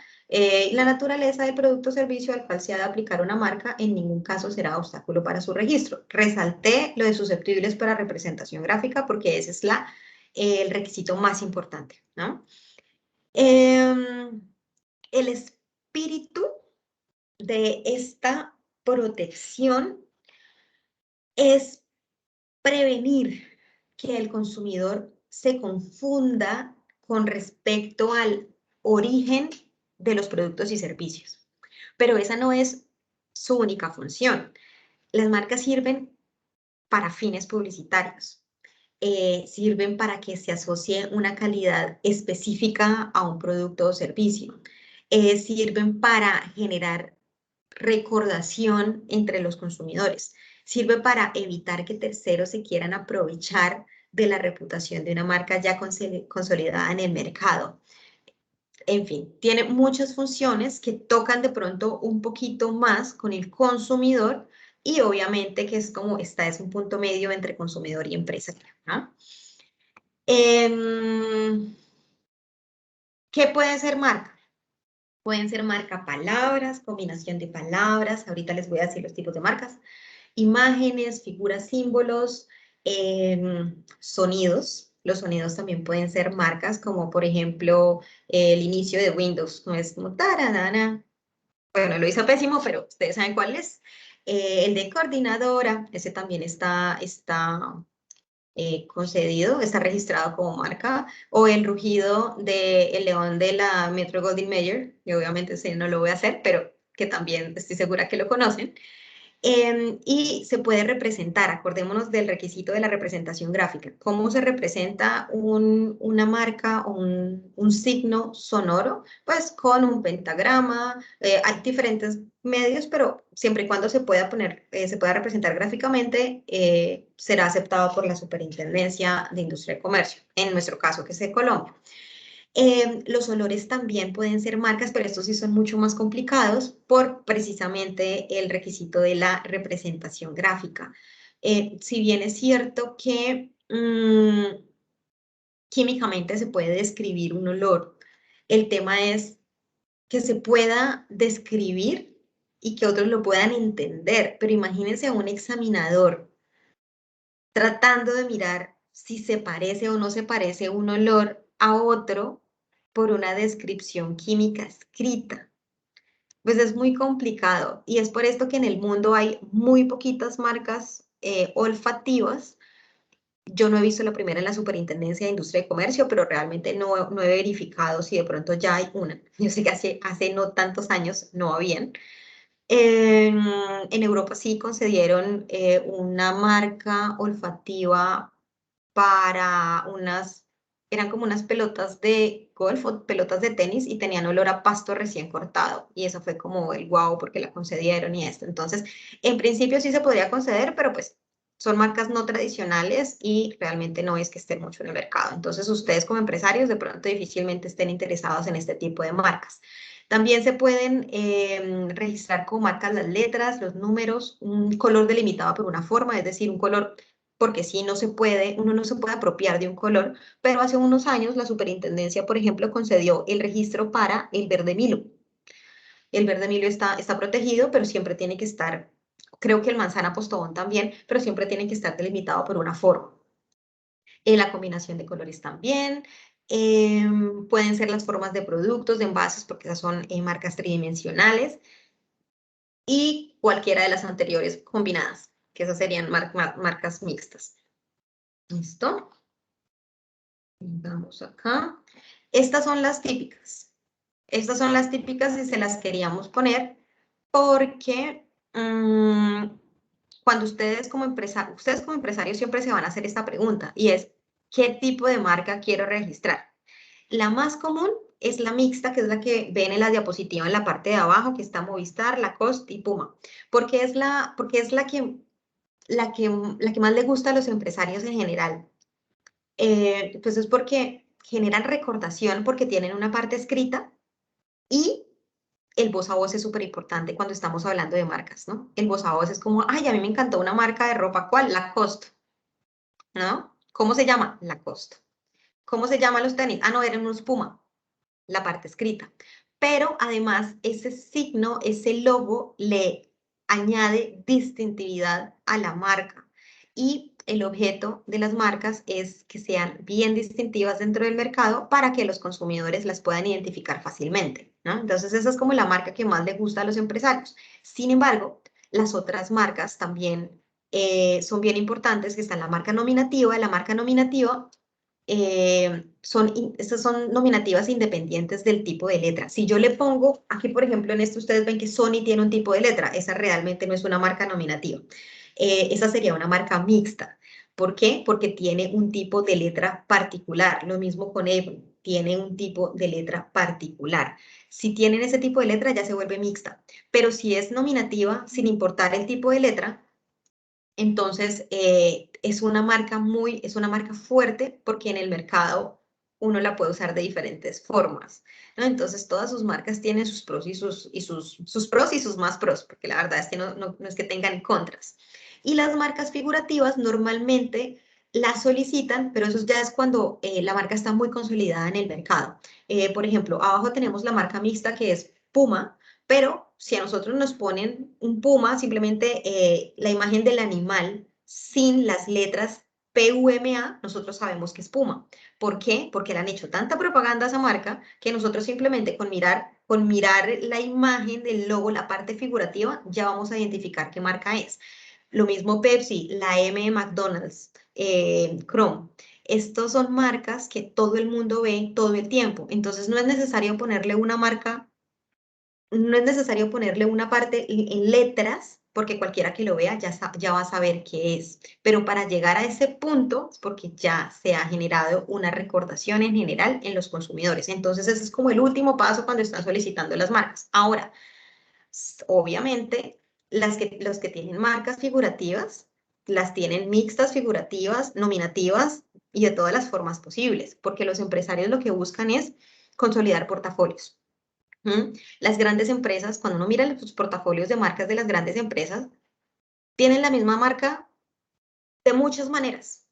La naturaleza del producto o servicio al cual se ha de aplicar una marca en ningún caso será obstáculo para su registro. Resalté lo de susceptibles para representación gráfica porque ese es el requisito más importante, ¿no? El espíritu de esta protección es prevenir que el consumidor se confunda con respecto al origen de los productos y servicios. Pero esa no es su única función. Las marcas sirven para fines publicitarios. Sirven para que se asocie una calidad específica a un producto o servicio. Sirven para generar recordación entre los consumidores. Sirve para evitar que terceros se quieran aprovechar de la reputación de una marca ya consolidada en el mercado. En fin, tiene muchas funciones que tocan de pronto un poquito más con el consumidor y obviamente que es como, esta es un punto medio entre consumidor y empresa, ¿no? ¿Qué puede ser marca? Pueden ser marca palabras, combinación de palabras, ahorita les voy a decir los tipos de marcas, imágenes, figuras, símbolos, sonidos. Los sonidos también pueden ser marcas, como por ejemplo el inicio de Windows, no es como taranana. Bueno, lo hizo pésimo, pero ustedes saben cuál es. El de coordinadora, ese también está concedido, está registrado como marca, o el rugido del león de la Metro Goldwyn Mayer, que obviamente ese no lo voy a hacer, pero que también estoy segura que lo conocen. Y se puede representar, acordémonos del requisito de la representación gráfica. ¿Cómo se representa una marca o un signo sonoro? Pues con un pentagrama, hay diferentes medios, pero siempre y cuando se pueda poner, se pueda representar gráficamente, será aceptado por la Superintendencia de Industria y Comercio, en nuestro caso que es de Colombia. Los olores también pueden ser marcas, pero estos sí son mucho más complicados por precisamente el requisito de la representación gráfica. Si bien es cierto que químicamente se puede describir un olor, el tema es que se pueda describir y que otros lo puedan entender, pero imagínense a un examinador tratando de mirar si se parece o no se parece un olor a otro por una descripción química escrita. Pues es muy complicado y es por esto que en el mundo hay muy poquitas marcas olfativas. Yo no he visto la primera en la Superintendencia de Industria y Comercio, pero realmente no he verificado si de pronto ya hay una. Yo sé que hace no tantos años no habían. En Europa sí concedieron una marca olfativa para eran como unas pelotas de golf o pelotas de tenis y tenían olor a pasto recién cortado. Y eso fue como el guau porque la concedieron y esto. Entonces, en principio sí se podría conceder, pero pues son marcas no tradicionales y realmente no es que estén mucho en el mercado. Entonces, ustedes como empresarios de pronto difícilmente estén interesados en este tipo de marcas. También se pueden registrar como marcas las letras, los números, un color delimitado por una forma, es decir, un color, porque sí, no se puede, uno no se puede apropiar de un color, pero hace unos años la superintendencia, por ejemplo, concedió el registro para el verde Milo. El verde Milo está protegido, pero siempre tiene que estar, creo que el manzana postobón también, pero siempre tiene que estar delimitado por una forma. La combinación de colores también. Pueden ser las formas de productos, de envases, porque esas son marcas tridimensionales. Y cualquiera de las anteriores combinadas, que esas serían marcas mixtas. ¿Listo? Vamos acá. Estas son las típicas. Estas son las típicas y se las queríamos poner porque cuando ustedes como empresarios siempre se van a hacer esta pregunta y es, ¿qué tipo de marca quiero registrar? La más común es la mixta, que es la que ven en la diapositiva en la parte de abajo, que está Movistar, Lacoste y Puma, porque es la que más le gusta a los empresarios en general. Pues es porque generan recordación, porque tienen una parte escrita y el voz a voz es súper importante cuando estamos hablando de marcas, ¿no? El voz a voz es como, ay, a mí me encantó una marca de ropa, ¿cuál? Lacoste, ¿no? ¿Cómo se llama? Lacoste. ¿Cómo se llaman los tenis? Ah, no, eran unos Puma, la parte escrita. Pero además ese signo, ese logo le añade distintividad a la marca. Y el objeto de las marcas es que sean bien distintivas dentro del mercado para que los consumidores las puedan identificar fácilmente, ¿no? Entonces esa es como la marca que más le gusta a los empresarios. Sin embargo, las otras marcas también son bien importantes, que están la marca nominativa. La marca nominativa estas son nominativas independientes del tipo de letra. Si yo le pongo, aquí por ejemplo en esto ustedes ven que Sony tiene un tipo de letra, esa realmente no es una marca nominativa. Esa sería una marca mixta. ¿Por qué? Porque tiene un tipo de letra particular. Lo mismo con Avon, tiene un tipo de letra particular. Si tienen ese tipo de letra ya se vuelve mixta, pero si es nominativa, sin importar el tipo de letra, entonces, es una marca fuerte porque en el mercado uno la puede usar de diferentes formas, ¿no? Entonces, todas sus marcas tienen sus pros y sus pros y sus más pros, porque la verdad es que no es que tengan contras. Y las marcas figurativas normalmente las solicitan, pero eso ya es cuando la marca está muy consolidada en el mercado. Por ejemplo, abajo tenemos la marca mixta que es Puma, pero si a nosotros nos ponen un puma, simplemente la imagen del animal sin las letras PUMA, nosotros sabemos que es puma. ¿Por qué? Porque le han hecho tanta propaganda a esa marca que nosotros simplemente con mirar la imagen del logo, la parte figurativa, ya vamos a identificar qué marca es. Lo mismo Pepsi, la M de McDonald's, Chrome. Estos son marcas que todo el mundo ve todo el tiempo. Entonces no es necesario ponerle una marca, no es necesario ponerle una parte en letras, porque cualquiera que lo vea ya va a saber qué es. Pero para llegar a ese punto es porque ya se ha generado una recordación en general en los consumidores. Entonces ese es como el último paso cuando están solicitando las marcas. Ahora, obviamente, los que tienen marcas figurativas, las tienen mixtas, figurativas, nominativas y de todas las formas posibles, porque los empresarios lo que buscan es consolidar portafolios. Las grandes empresas, cuando uno mira los portafolios de marcas de las grandes empresas, tienen la misma marca de muchas maneras,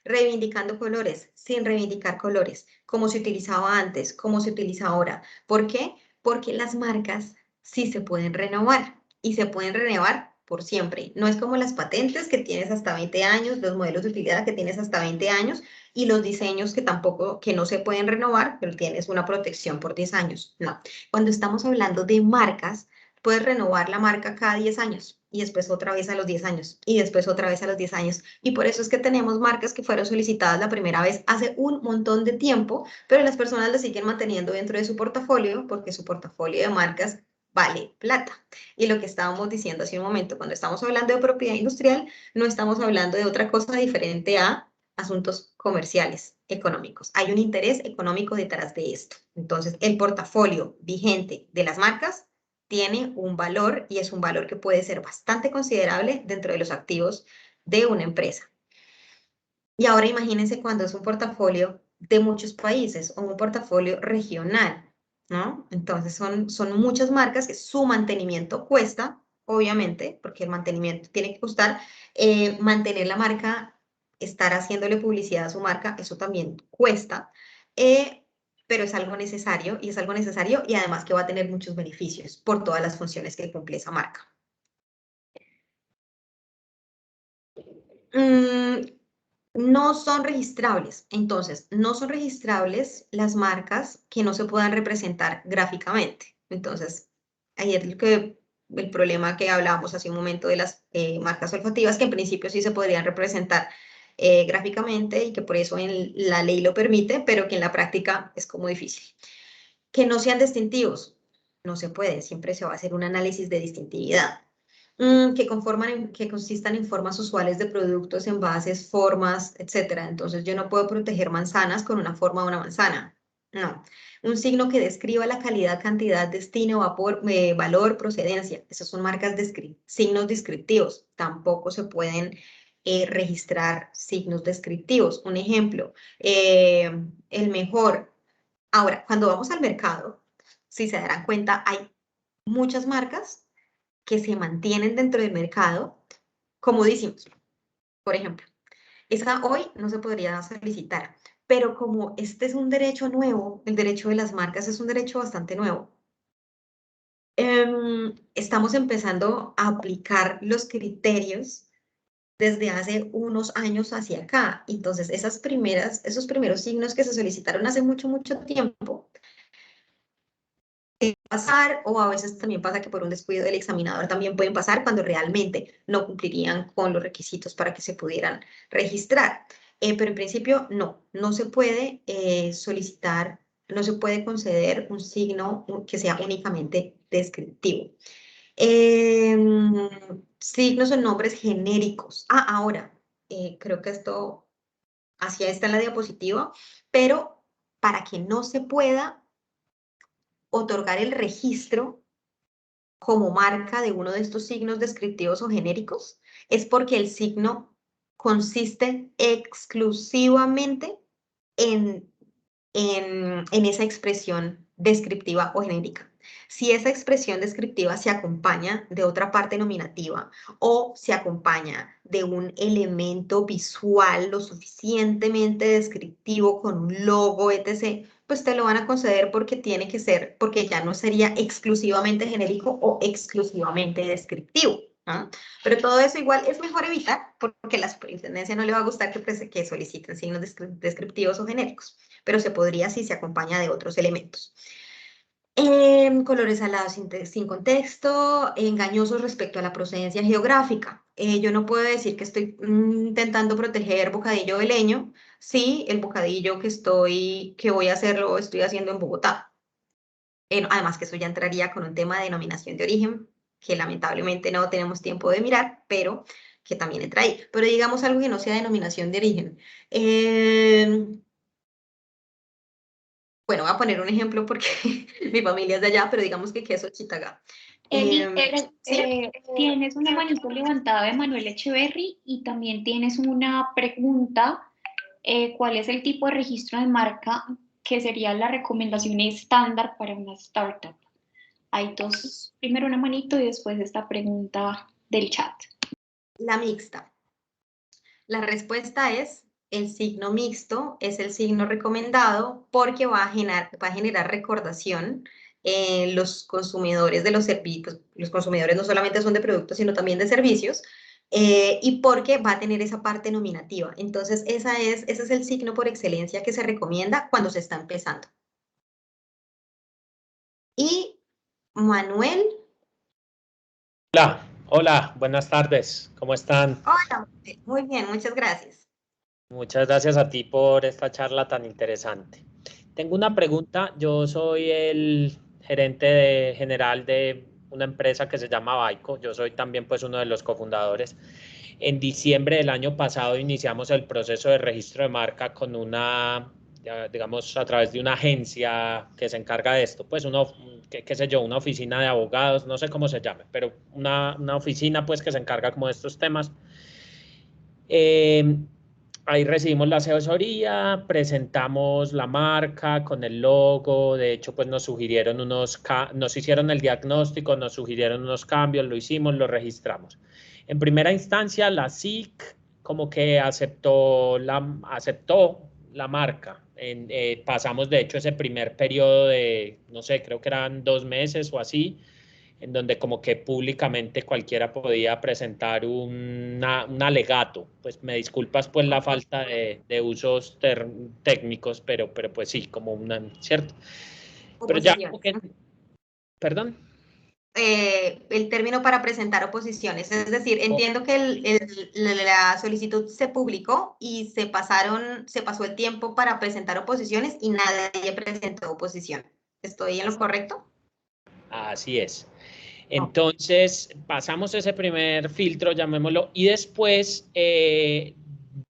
reivindicando colores, sin reivindicar colores, como se utilizaba antes, como se utiliza ahora. ¿Por qué? Porque las marcas sí se pueden renovar y se pueden renovar por siempre. No es como las patentes que tienes hasta 20 años, los modelos de utilidad que tienes hasta 20 años y los diseños que tampoco, que no se pueden renovar, pero tienes una protección por 10 años. No. Cuando estamos hablando de marcas, puedes renovar la marca cada 10 años y después otra vez a los 10 años y después otra vez a los 10 años. Y por eso es que tenemos marcas que fueron solicitadas la primera vez hace un montón de tiempo, pero las personas las siguen manteniendo dentro de su portafolio porque su portafolio de marcas vale plata. Y lo que estábamos diciendo hace un momento, cuando estamos hablando de propiedad industrial, no estamos hablando de otra cosa diferente a asuntos comerciales, económicos. Hay un interés económico detrás de esto. Entonces, el portafolio vigente de las marcas tiene un valor y es un valor que puede ser bastante considerable dentro de los activos de una empresa. Y ahora imagínense cuando es un portafolio de muchos países o un portafolio regional, ¿no? Entonces son muchas marcas que su mantenimiento cuesta, obviamente, porque el mantenimiento tiene que costar, mantener la marca, estar haciéndole publicidad a su marca, eso también cuesta, pero es algo necesario y es algo necesario y además que va a tener muchos beneficios por todas las funciones que cumple esa marca. No son registrables. Entonces, no son registrables las marcas que no se puedan representar gráficamente. Entonces, ahí es el problema que hablábamos hace un momento de las marcas olfativas, que en principio sí se podrían representar gráficamente y que por eso la ley lo permite, pero que en la práctica es como difícil. Que no sean distintivos. No se puede, siempre se va a hacer un análisis de distintividad. Que consistan en formas usuales de productos, envases, formas, etcétera. Entonces yo no puedo proteger manzanas con una forma de una manzana. No. Un signo que describa la calidad, cantidad, destino, vapor, valor, procedencia. Esas son marcas signos descriptivos. Tampoco se pueden registrar signos descriptivos. Un ejemplo, el mejor. Ahora, cuando vamos al mercado, si se darán cuenta, hay muchas marcas que se mantienen dentro del mercado comodísimos. Por ejemplo, esa hoy no se podría solicitar, pero como este es un derecho nuevo, el derecho de las marcas es un derecho bastante nuevo, estamos empezando a aplicar los criterios desde hace unos años hacia acá. Entonces, esos primeros signos que se solicitaron hace mucho, mucho tiempo, pasar, o a veces también pasa que por un descuido del examinador también pueden pasar cuando realmente no cumplirían con los requisitos para que se pudieran registrar. Pero en principio no se puede solicitar, no se puede conceder un signo que sea únicamente descriptivo. Signos o nombres genéricos. Ahora, creo que esto, hacia esta en la diapositiva, pero para que no se pueda otorgar el registro como marca de uno de estos signos descriptivos o genéricos, es porque el signo consiste exclusivamente en, en esa expresión descriptiva o genérica. Si esa expresión descriptiva se acompaña de otra parte nominativa o se acompaña de un elemento visual lo suficientemente descriptivo con un logo, etc., pues te lo van a conceder porque tiene que ser, porque ya no sería exclusivamente genérico o exclusivamente descriptivo. ¿No? Pero todo eso igual es mejor evitar porque a la superintendencia no le va a gustar que soliciten signos descriptivos o genéricos, pero se podría si se acompaña de otros elementos. Colores alados sin contexto, engañosos respecto a la procedencia geográfica. yo no puedo decir que estoy intentando proteger bocadillo de leño si el bocadillo que voy a hacerlo estoy haciendo en Bogotá. Además que eso ya entraría con un tema de denominación de origen, que lamentablemente no tenemos tiempo de mirar, pero que también entra ahí. Pero digamos algo que no sea denominación de origen. Bueno, voy a poner un ejemplo porque mi familia es de allá, pero digamos que queso Chitagá. Eli, Sí, tienes una manito levantada de Manuel Echeverry y también tienes una pregunta. ¿Cuál es el tipo de registro de marca que sería la recomendación estándar para una startup? Hay dos, primero una manito y después esta pregunta del chat. la mixta. La respuesta es, el signo mixto es el signo recomendado porque va a generar recordación en los consumidores de los servicios. Los consumidores no solamente son de productos, sino también de servicios, y porque va a tener esa parte nominativa. Entonces, ese es el signo por excelencia que se recomienda cuando se está empezando. Y Manuel. Hola, hola, buenas tardes, ¿cómo están? Hola, muy bien, muchas gracias. Muchas gracias a ti por esta charla tan interesante. Tengo una pregunta, yo soy el general de una empresa que se llama Baico, yo soy también pues uno de los cofundadores. En diciembre del año pasado iniciamos el proceso de registro de marca con digamos, a través de una agencia que se encarga de esto, pues qué sé yo, una oficina de abogados, no sé cómo se llame, pero una oficina pues que se encarga como de estos temas. Eh, Ahí recibimos la asesoría, presentamos la marca con el logo, de hecho pues nos nos hicieron el diagnóstico, nos sugirieron unos cambios, lo hicimos, lo registramos. En primera instancia la SIC como que aceptó la marca. Pasamos de hecho ese primer periodo de, no sé, creo que eran 2 meses o así, en donde como que públicamente cualquiera podía presentar un alegato. Pues me disculpas pues la falta de usos técnicos, pero pues sí, como ¿cierto? Pero ya como Oposiciones. que, perdón. El término para presentar oposiciones. Es decir, Oh, entiendo que la solicitud se publicó y se pasó el tiempo para presentar oposiciones y nadie presentó oposición. ¿Estoy en lo correcto? así es. No. Entonces pasamos ese primer filtro, llamémoslo, y después que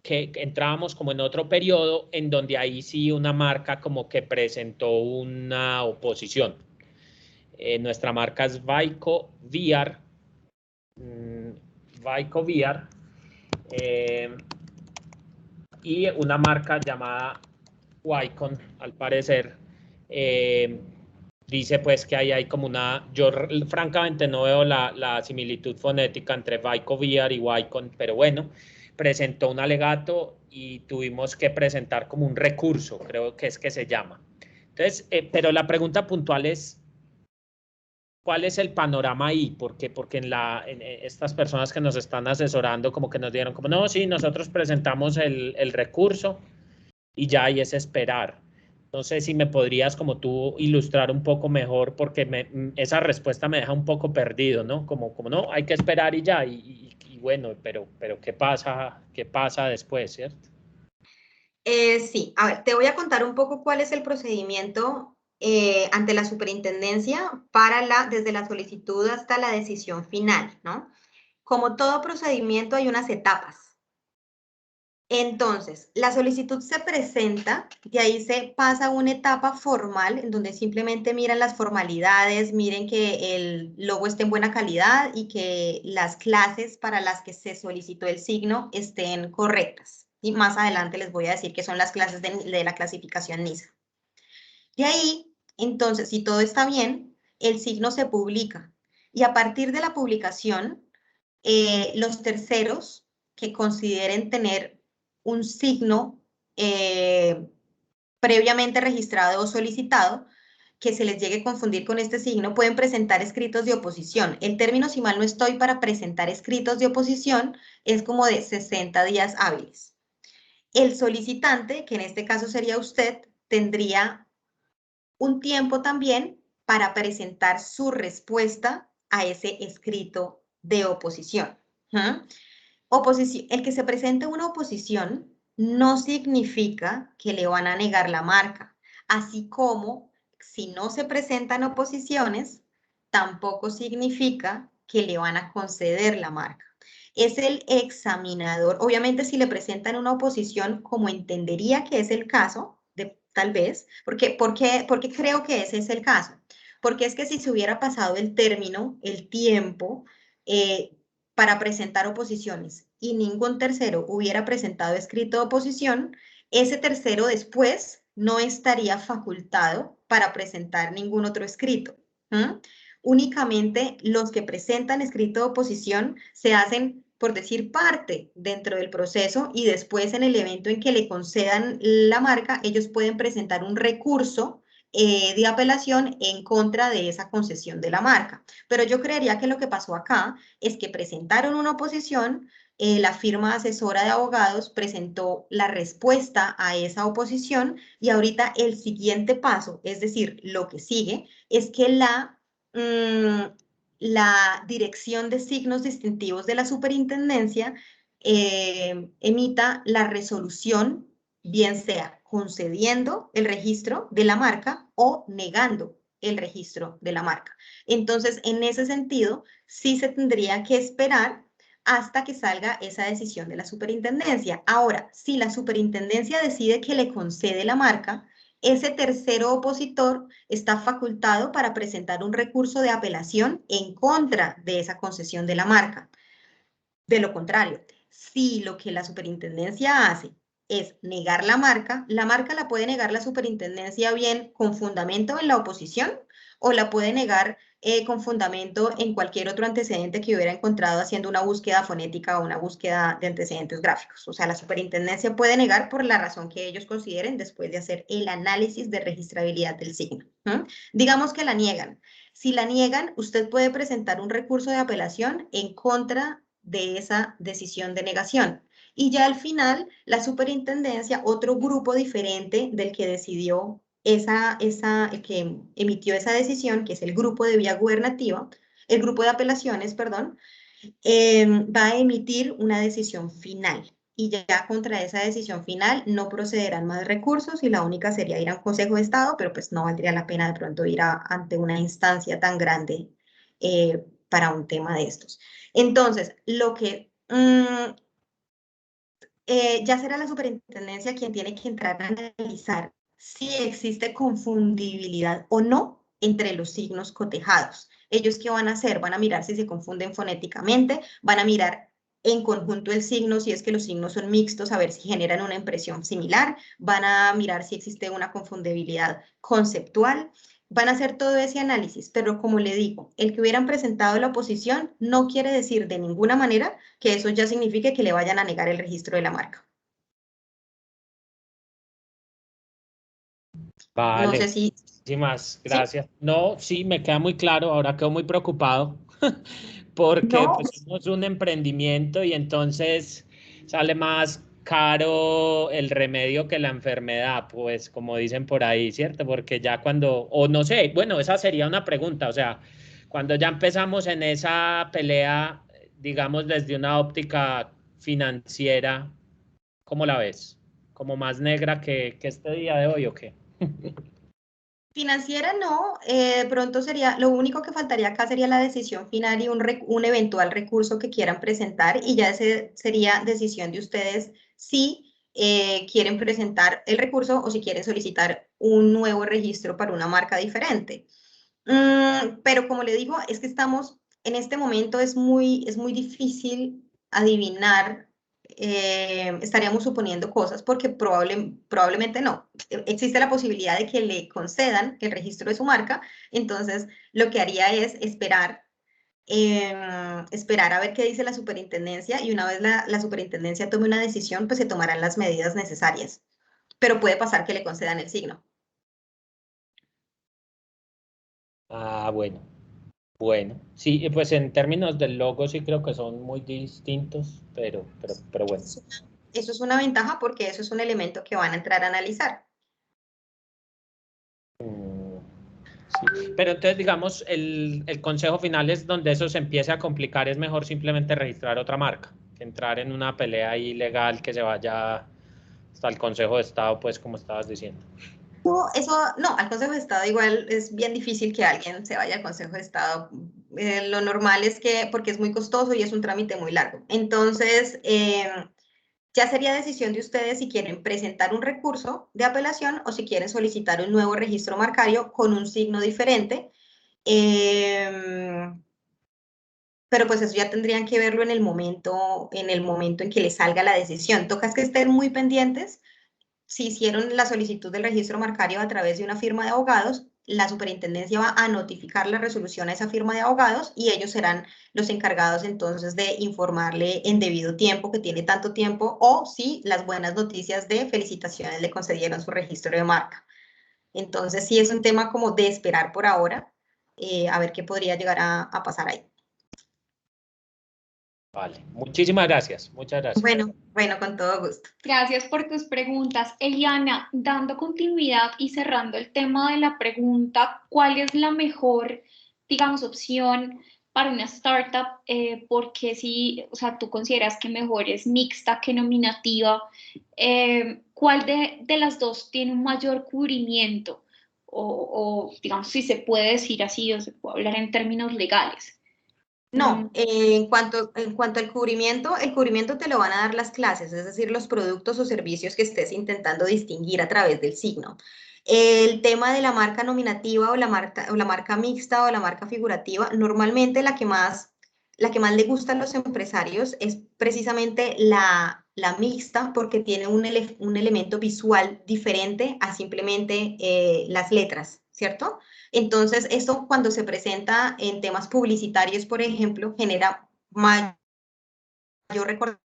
entrábamos como en otro periodo en donde ahí sí una marca como que presentó una oposición. Nuestra marca es Vaiko VR. Vaiko VR. Y una marca llamada Wycon, al parecer, dice pues que ahí hay como yo francamente no veo la similitud fonética entre Vaiko VR y Wycon, pero bueno, presentó un alegato y tuvimos que presentar como un recurso, creo que es que se llama. Entonces, pero la pregunta puntual es, ¿cuál es el panorama ahí? Porque en estas personas que nos están asesorando como que nos dieron como, no, sí, nosotros presentamos el recurso y ya ahí es esperar. No sé si me podrías como tú ilustrar un poco mejor porque esa respuesta me deja un poco perdido, ¿no? Como no, hay que esperar y ya, y bueno, pero qué pasa después, ¿cierto? Sí, a ver, te voy a contar un poco cuál es el procedimiento ante la superintendencia desde la solicitud hasta la decisión final, ¿no? Como todo procedimiento hay unas etapas. Entonces, la solicitud se presenta, de ahí se pasa a una etapa formal en donde simplemente miran las formalidades, miren que el logo esté en buena calidad y que las clases para las que se solicitó el signo estén correctas. Y más adelante les voy a decir qué son las clases de la clasificación NISA. De ahí, entonces, si todo está bien, el signo se publica. Y a partir de la publicación, los terceros que consideren tener un signo previamente registrado o solicitado, que se les llegue a confundir con este signo, pueden presentar escritos de oposición. El término, si mal no estoy, para presentar escritos de oposición es como de 60 días hábiles. El solicitante, que en este caso sería usted, tendría un tiempo también para presentar su respuesta a ese escrito de oposición. El que se presente una oposición no significa que le van a negar la marca, así como si no se presentan oposiciones, tampoco significa que le van a conceder la marca. Es el examinador, obviamente si le presentan una oposición, como entendería que es el caso, tal vez, porque creo que ese es el caso, porque es que si se hubiera pasado el término, el tiempo, para presentar oposiciones y ningún tercero hubiera presentado escrito de oposición, ese tercero después no estaría facultado para presentar ningún otro escrito. Únicamente los que presentan escrito de oposición se hacen, por decir, parte dentro del proceso y después en el evento en que le concedan la marca, ellos pueden presentar un recurso de apelación en contra de esa concesión de la marca. Pero yo creería que lo que pasó acá es que presentaron una oposición, la firma asesora de abogados presentó la respuesta a esa oposición y ahorita el siguiente paso, es decir, lo que sigue, es que la Dirección de Signos Distintivos de la Superintendencia emita la resolución, bien sea concediendo el registro de la marca o negando el registro de la marca. Entonces, en ese sentido, sí se tendría que esperar hasta que salga esa decisión de la superintendencia. Ahora, si la superintendencia decide que le concede la marca, ese tercero opositor está facultado para presentar un recurso de apelación en contra de esa concesión de la marca. De lo contrario, si lo que la superintendencia hace es negar la marca la puede negar la superintendencia bien con fundamento en la oposición o la puede negar con fundamento en cualquier otro antecedente que hubiera encontrado haciendo una búsqueda fonética o una búsqueda de antecedentes gráficos. O sea, la superintendencia puede negar por la razón que ellos consideren después de hacer el análisis de registrabilidad del signo. Digamos que la niegan. Si la niegan, usted puede presentar un recurso de apelación en contra de esa decisión de negación. Y ya al final, la superintendencia, otro grupo diferente del que decidió el que emitió esa decisión, que es el grupo de vía gubernativa, el grupo de apelaciones, perdón, va a emitir una decisión final. Y ya contra esa decisión final no procederán más recursos y la única sería ir a un Consejo de Estado, pero pues no valdría la pena de pronto ir ante una instancia tan grande para un tema de estos. Entonces, lo que ya será la superintendencia quien tiene que entrar a analizar si existe confundibilidad o no entre los signos cotejados. ¿Ellos qué van a hacer? Van a mirar si se confunden fonéticamente, van a mirar en conjunto el signo, si es que los signos son mixtos, a ver si generan una impresión similar, van a mirar si existe una confundibilidad conceptual, van a hacer todo ese análisis, pero como le digo, el que hubieran presentado la oposición no quiere decir de ninguna manera que eso ya signifique que le vayan a negar el registro de la marca. Vale, no sé si... muchísimas ¿Sí? gracias. No, sí, me queda muy claro, ahora quedo muy preocupado porque No, pues, somos un emprendimiento y entonces sale más caro el remedio que la enfermedad, pues como dicen por ahí, ¿cierto? Porque ya cuando, o no sé, bueno, esa sería una pregunta, o sea, cuando ya empezamos en esa pelea, digamos desde una óptica financiera, ¿cómo la ves? ¿Como más negra que este día de hoy o qué? financiera no, de pronto sería, lo único que faltaría acá sería la decisión final y un eventual recurso que quieran presentar y ya ese sería decisión de ustedes si quieren presentar el recurso o si quieren solicitar un nuevo registro para una marca diferente. Pero como le digo, es que estamos, en este momento es muy difícil adivinar, estaríamos suponiendo cosas porque probablemente no. Existe la posibilidad de que le concedan el registro de su marca, entonces lo que haría es esperar, esperar a ver qué dice la superintendencia y una vez la superintendencia tome una decisión, pues se tomarán las medidas necesarias. Pero puede pasar que le concedan el signo. Ah, bueno. Bueno, sí, pues en términos del logo sí creo que son muy distintos, pero bueno. Eso es una ventaja porque eso es un elemento que van a entrar a analizar. Sí, pero entonces, digamos, el consejo final es donde eso se empiece a complicar, es mejor simplemente registrar otra marca, que entrar en una pelea ilegal que se vaya hasta el Consejo de Estado, pues como estabas diciendo. No, eso, no, al Consejo de Estado igual es bien difícil que alguien se vaya al Consejo de Estado. Lo normal es que, porque es muy costoso y es un trámite muy largo. Entonces, ya sería decisión de ustedes si quieren presentar un recurso de apelación o si quieren solicitar un nuevo registro marcario con un signo diferente. Pero pues eso ya tendrían que verlo en el momento en que les salga la decisión. Tocas que estén muy pendientes. Si hicieron la solicitud del registro marcario a través de una firma de abogados, la superintendencia va a notificar la resolución a esa firma de abogados y ellos serán los encargados entonces de informarle en debido tiempo, que tiene tanto tiempo, o si las buenas noticias de felicitaciones le concedieron su registro de marca. Entonces sí es un tema como de esperar por ahora, a ver qué podría llegar a pasar ahí. Vale, muchísimas gracias, muchas gracias. Bueno, con todo gusto. Gracias por tus preguntas. Eliana, dando continuidad y cerrando el tema de la pregunta, ¿cuál es la mejor, digamos, opción para una startup? Porque si, o sea, tú consideras que mejor es mixta que nominativa, ¿cuál de las dos tiene un mayor cubrimiento? Digamos, si se puede decir así o se puede hablar en términos legales. No, en cuanto al cubrimiento, el cubrimiento te lo van a dar las clases, es decir, los productos o servicios que estés intentando distinguir a través del signo. El tema de la marca nominativa o la marca mixta o la marca figurativa, normalmente la que más le gusta a los empresarios es precisamente la mixta porque tiene un elemento visual diferente a simplemente las letras, ¿cierto? Entonces, esto cuando se presenta en temas publicitarios, por ejemplo, genera mayor recordación,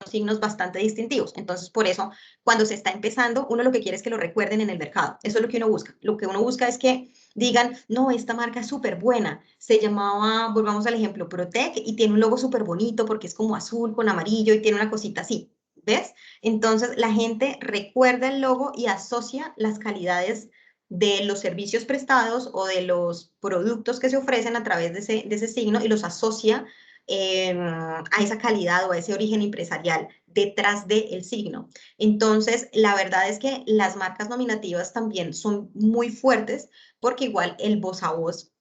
signos bastante distintivos. Entonces, por eso, cuando se está empezando, uno lo que quiere es que lo recuerden en el mercado. Eso es lo que uno busca. Lo que uno busca es que digan, no, esta marca es súper buena. Se llamaba, volvamos al ejemplo, Protec y tiene un logo súper bonito porque es como azul con amarillo y tiene una cosita así. ¿Ves? Entonces, la gente recuerda el logo y asocia las calidades de los servicios prestados o de los productos que se ofrecen a través de ese signo y los asocia a esa calidad o a ese origen empresarial detrás del signo. Entonces, la verdad es que las marcas nominativas también son muy fuertes porque igual el voz a voz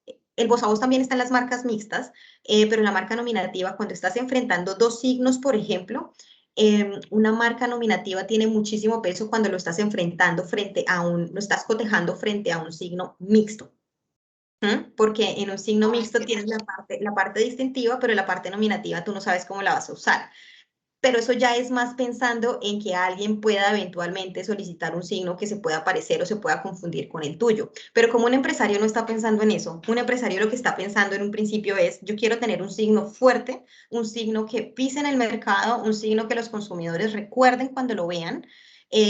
también está en las marcas mixtas, pero la marca nominativa, cuando estás enfrentando dos signos, por ejemplo, una marca nominativa tiene muchísimo peso cuando lo estás enfrentando lo estás cotejando frente a un signo mixto. Porque en un signo mixto tienes la parte distintiva, pero la parte nominativa tú no sabes cómo la vas a usar. Pero eso ya es más pensando en que alguien pueda eventualmente solicitar un signo que se pueda parecer o se pueda confundir con el tuyo. Pero como un empresario no está pensando en eso, un empresario lo que está pensando en un principio es, yo quiero tener un signo fuerte, un signo que pise en el mercado, un signo que los consumidores recuerden cuando lo vean,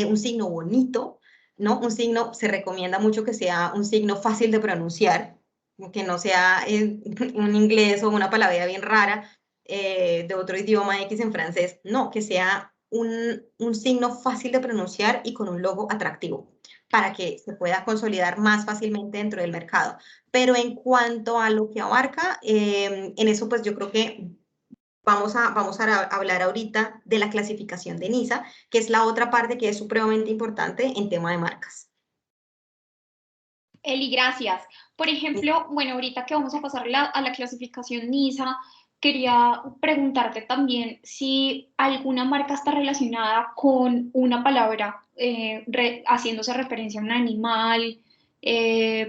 un signo bonito, ¿no? Un signo, se recomienda mucho que sea un signo fácil de pronunciar, que no sea un inglés o una palabra bien rara, de otro idioma X en francés, no, que sea un signo fácil de pronunciar y con un logo atractivo para que se pueda consolidar más fácilmente dentro del mercado. Pero en cuanto a lo que abarca, en eso pues yo creo que vamos a hablar ahorita de la clasificación de NISA, que es la otra parte que es supremamente importante en tema de marcas. Eli, gracias. Por ejemplo, bueno, ahorita que vamos a pasar a la clasificación NISA, quería preguntarte también si alguna marca está relacionada con una palabra haciéndose referencia a un animal,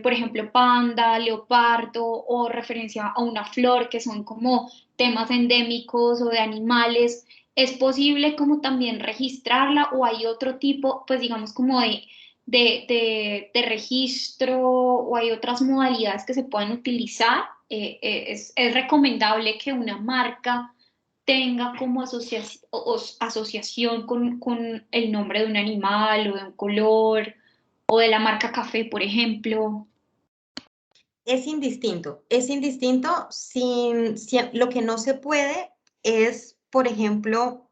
por ejemplo, panda, leopardo, o referencia a una flor, que son como temas endémicos o de animales. ¿Es posible como también registrarla o hay otro tipo, pues digamos como de registro o hay otras modalidades que se puedan utilizar? Es recomendable que una marca tenga como asociación con el nombre de un animal o de un color o de la marca café, por ejemplo. Es indistinto sin lo que no se puede es, por ejemplo,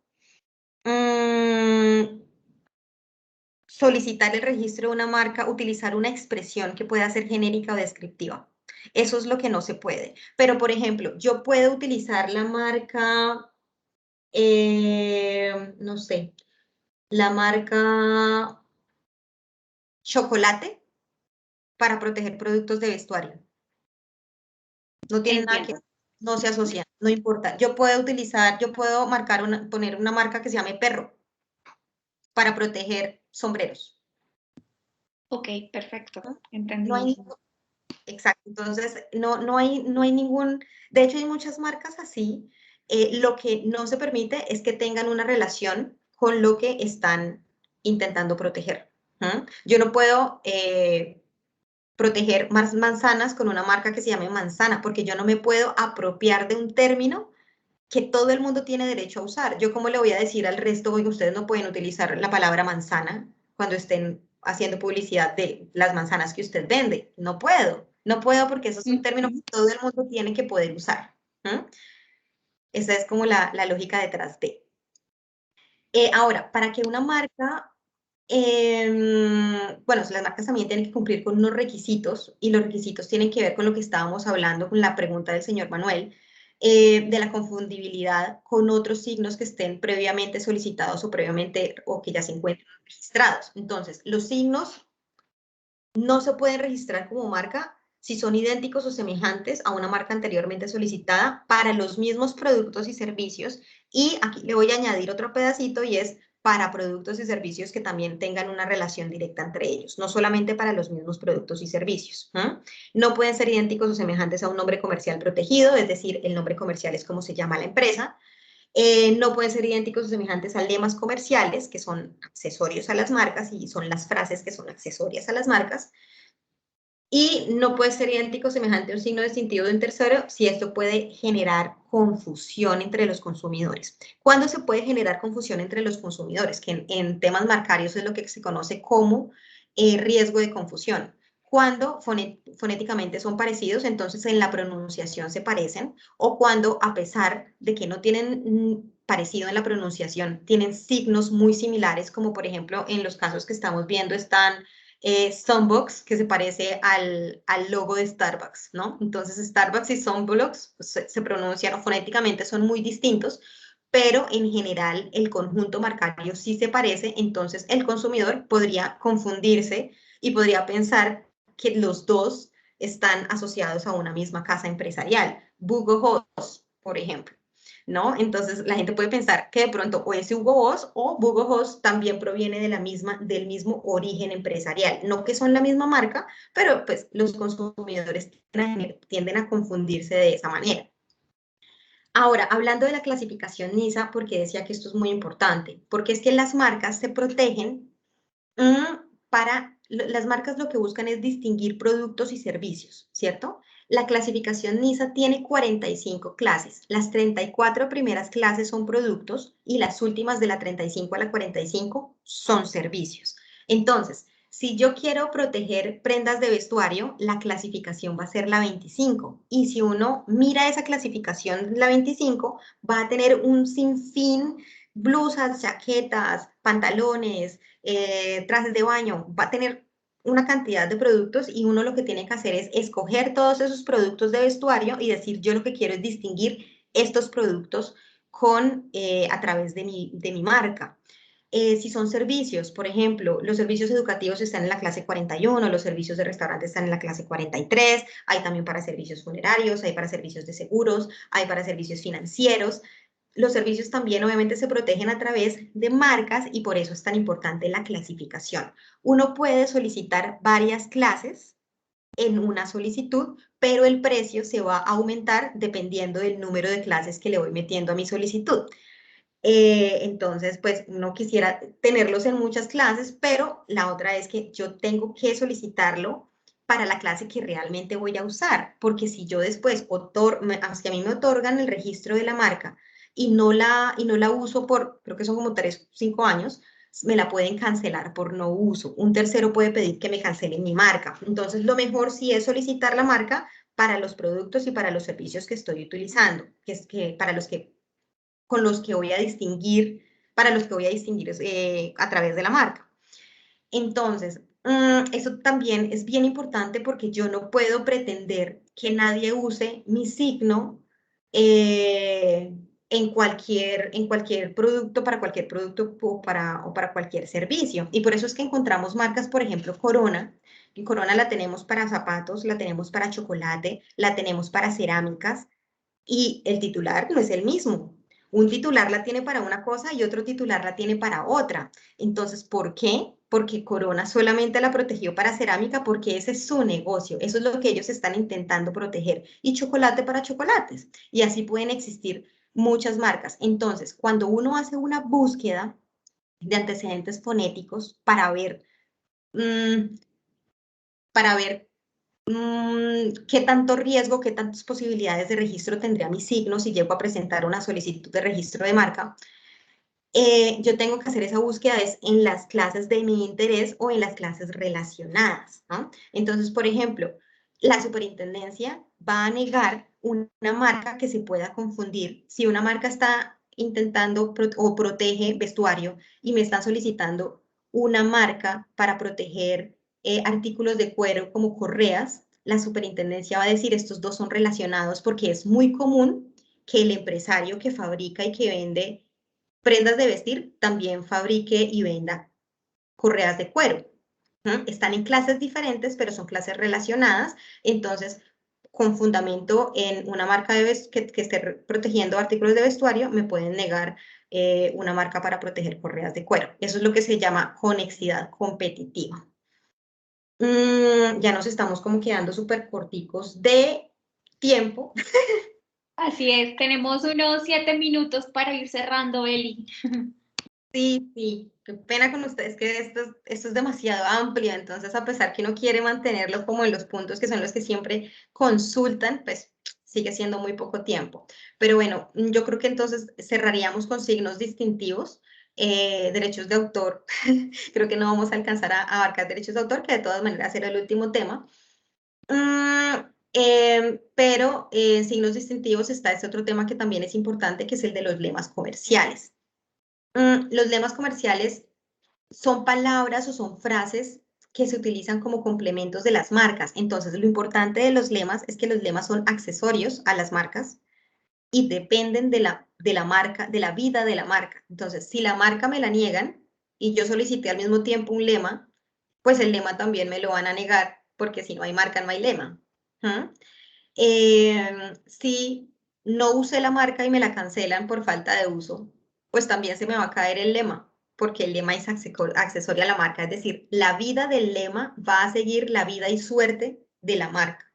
solicitar el registro de una marca, utilizar una expresión que pueda ser genérica o descriptiva. Eso es lo que no se puede. Pero, por ejemplo, yo puedo utilizar la marca, no sé, la marca chocolate para proteger productos de vestuario. No tienen nada que, no se asocian, no importa. Yo puedo utilizar, yo puedo marcar poner una marca que se llame perro para proteger sombreros. Ok, perfecto, No entendí. hay, exacto, entonces no hay ningún, de hecho hay muchas marcas así, lo que no se permite es que tengan una relación con lo que están intentando proteger. Yo no puedo proteger más manzanas con una marca que se llame manzana, porque yo no me puedo apropiar de un término que todo el mundo tiene derecho a usar. Yo cómo le voy a decir al resto, oye, ustedes no pueden utilizar la palabra manzana cuando estén haciendo publicidad de las manzanas que usted vende. No puedo, no puedo porque eso es un término que todo el mundo tiene que poder usar. Esa es como la lógica detrás de. Ahora, para que una marca, bueno, las marcas también tienen que cumplir con unos requisitos y los requisitos tienen que ver con lo que estábamos hablando con la pregunta del señor Manuel, de la confundibilidad con otros signos que estén previamente solicitados o previamente o que ya se encuentren registrados. Entonces, los signos no se pueden registrar como marca si son idénticos o semejantes a una marca anteriormente solicitada para los mismos productos y servicios. Y aquí le voy a añadir otro pedacito y es para productos y servicios que también tengan una relación directa entre ellos, no solamente para los mismos productos y servicios. No pueden ser idénticos o semejantes a un nombre comercial protegido, es decir, el nombre comercial es como se llama la empresa. No pueden ser idénticos o semejantes a lemas comerciales, que son accesorios a las marcas y son las frases que son accesorias a las marcas. Y no puede ser idéntico o semejante a un signo distintivo de un tercero si esto puede generar confusión entre los consumidores. ¿Cuándo se puede generar confusión entre los consumidores? Que en temas marcarios es lo que se conoce como riesgo de confusión. Cuando fonéticamente son parecidos, entonces en la pronunciación se parecen, o cuando a pesar de que no tienen parecido en la pronunciación, tienen signos muy similares, como por ejemplo en los casos que estamos viendo están Sunbox, que se parece al logo de Starbucks, ¿no? Entonces Starbucks y Sunbox pues, se pronuncian fonéticamente, son muy distintos, pero en general el conjunto marcario sí se parece, entonces el consumidor podría confundirse y podría pensar que los dos están asociados a una misma casa empresarial. Hugo Boss, por ejemplo. ¿No? Entonces la gente puede pensar que de pronto o es Hugo Boss o Hugo Boss también proviene de del mismo origen empresarial. No que son la misma marca, pero pues los consumidores tienden a confundirse de esa manera. Ahora, hablando de la clasificación NISA, porque decía que esto es muy importante, porque es que las marcas se protegen las marcas lo que buscan es distinguir productos y servicios, ¿cierto? La clasificación NISA tiene 45 clases. Las 34 primeras clases son productos y las últimas de la 35 a la 45 son servicios. Entonces, si yo quiero proteger prendas de vestuario, la clasificación va a ser la 25. Y si uno mira esa clasificación, la 25, va a tener un sinfín, blusas, chaquetas, pantalones, trajes de baño, va a tener una cantidad de productos y uno lo que tiene que hacer es escoger todos esos productos de vestuario y decir yo lo que quiero es distinguir estos productos a través de mi marca. Si son servicios, por ejemplo, los servicios educativos están en la clase 41, los servicios de restaurante están en la clase 43, hay también para servicios funerarios, hay para servicios de seguros, hay para servicios financieros. Los servicios también obviamente se protegen a través de marcas y por eso es tan importante la clasificación. Uno puede solicitar varias clases en una solicitud, pero el precio se va a aumentar dependiendo del número de clases que le voy metiendo a mi solicitud. Entonces, pues no quisiera tenerlos en muchas clases, pero la otra es que yo tengo que solicitarlo para la clase que realmente voy a usar, porque si yo después, si a mí me otorgan el registro de la marca y no la uso por, creo que son como 3 o 5 años, me la pueden cancelar por no uso. Un tercero puede pedir que me cancelen mi marca. Entonces, lo mejor sí es solicitar la marca para los productos y para los servicios que estoy utilizando, para los que con los que voy a distinguir, para los que voy a distinguir a través de la marca. Entonces, eso también es bien importante porque yo no puedo pretender que nadie use mi signo en cualquier producto, para cualquier producto o para cualquier servicio. Y por eso es que encontramos marcas, por ejemplo, Corona. Y Corona la tenemos para zapatos, la tenemos para chocolate, la tenemos para cerámicas, y el titular no es el mismo. Un titular la tiene para una cosa y otro titular la tiene para otra. Entonces, ¿por qué? Porque Corona solamente la protegió para cerámica porque ese es su negocio, eso es lo que ellos están intentando proteger. Y chocolate para chocolates. Y así pueden existir muchas marcas. Entonces, cuando uno hace una búsqueda de antecedentes fonéticos para ver qué tanto riesgo, qué tantas posibilidades de registro tendría mi signo si llego a presentar una solicitud de registro de marca, yo tengo que hacer esa búsqueda es en las clases de mi interés o en las clases relacionadas, ¿no? Entonces, por ejemplo, la superintendencia va a negar una marca que se pueda confundir. Si una marca está intentando o protege vestuario y me están solicitando una marca para proteger artículos de cuero como correas, la superintendencia va a decir estos dos son relacionados porque es muy común que el empresario que fabrica y que vende prendas de vestir también fabrique y venda correas de cuero. Están en clases diferentes, pero son clases relacionadas. Entonces, con fundamento en una marca que esté protegiendo artículos de vestuario, me pueden negar una marca para proteger correas de cuero. Eso es lo que se llama conexidad competitiva. Ya nos estamos como quedando súper corticos de tiempo. Así es, tenemos unos 7 minutos para ir cerrando, Eli. Sí, sí, qué pena con ustedes que esto es demasiado amplio, entonces a pesar que uno quiere mantenerlo como en los puntos que son los que siempre consultan, pues sigue siendo muy poco tiempo. Pero bueno, yo creo que entonces cerraríamos con signos distintivos, derechos de autor, creo que no vamos a alcanzar a abarcar derechos de autor, que de todas maneras era el último tema. Pero en signos distintivos está este otro tema que también es importante, que es el de los lemas comerciales. Los lemas comerciales son palabras o son frases que se utilizan como complementos de las marcas. Entonces, lo importante de los lemas es que los lemas son accesorios a las marcas y dependen de la marca, de la vida de la marca. Entonces, si la marca me la niegan y yo solicité al mismo tiempo un lema, pues el lema también me lo van a negar, porque si no hay marca, no hay lema. Si no usé la marca y me la cancelan por falta de uso, pues también se me va a caer el lema, porque el lema es accesorio a la marca, es decir, la vida del lema va a seguir la vida y suerte de la marca.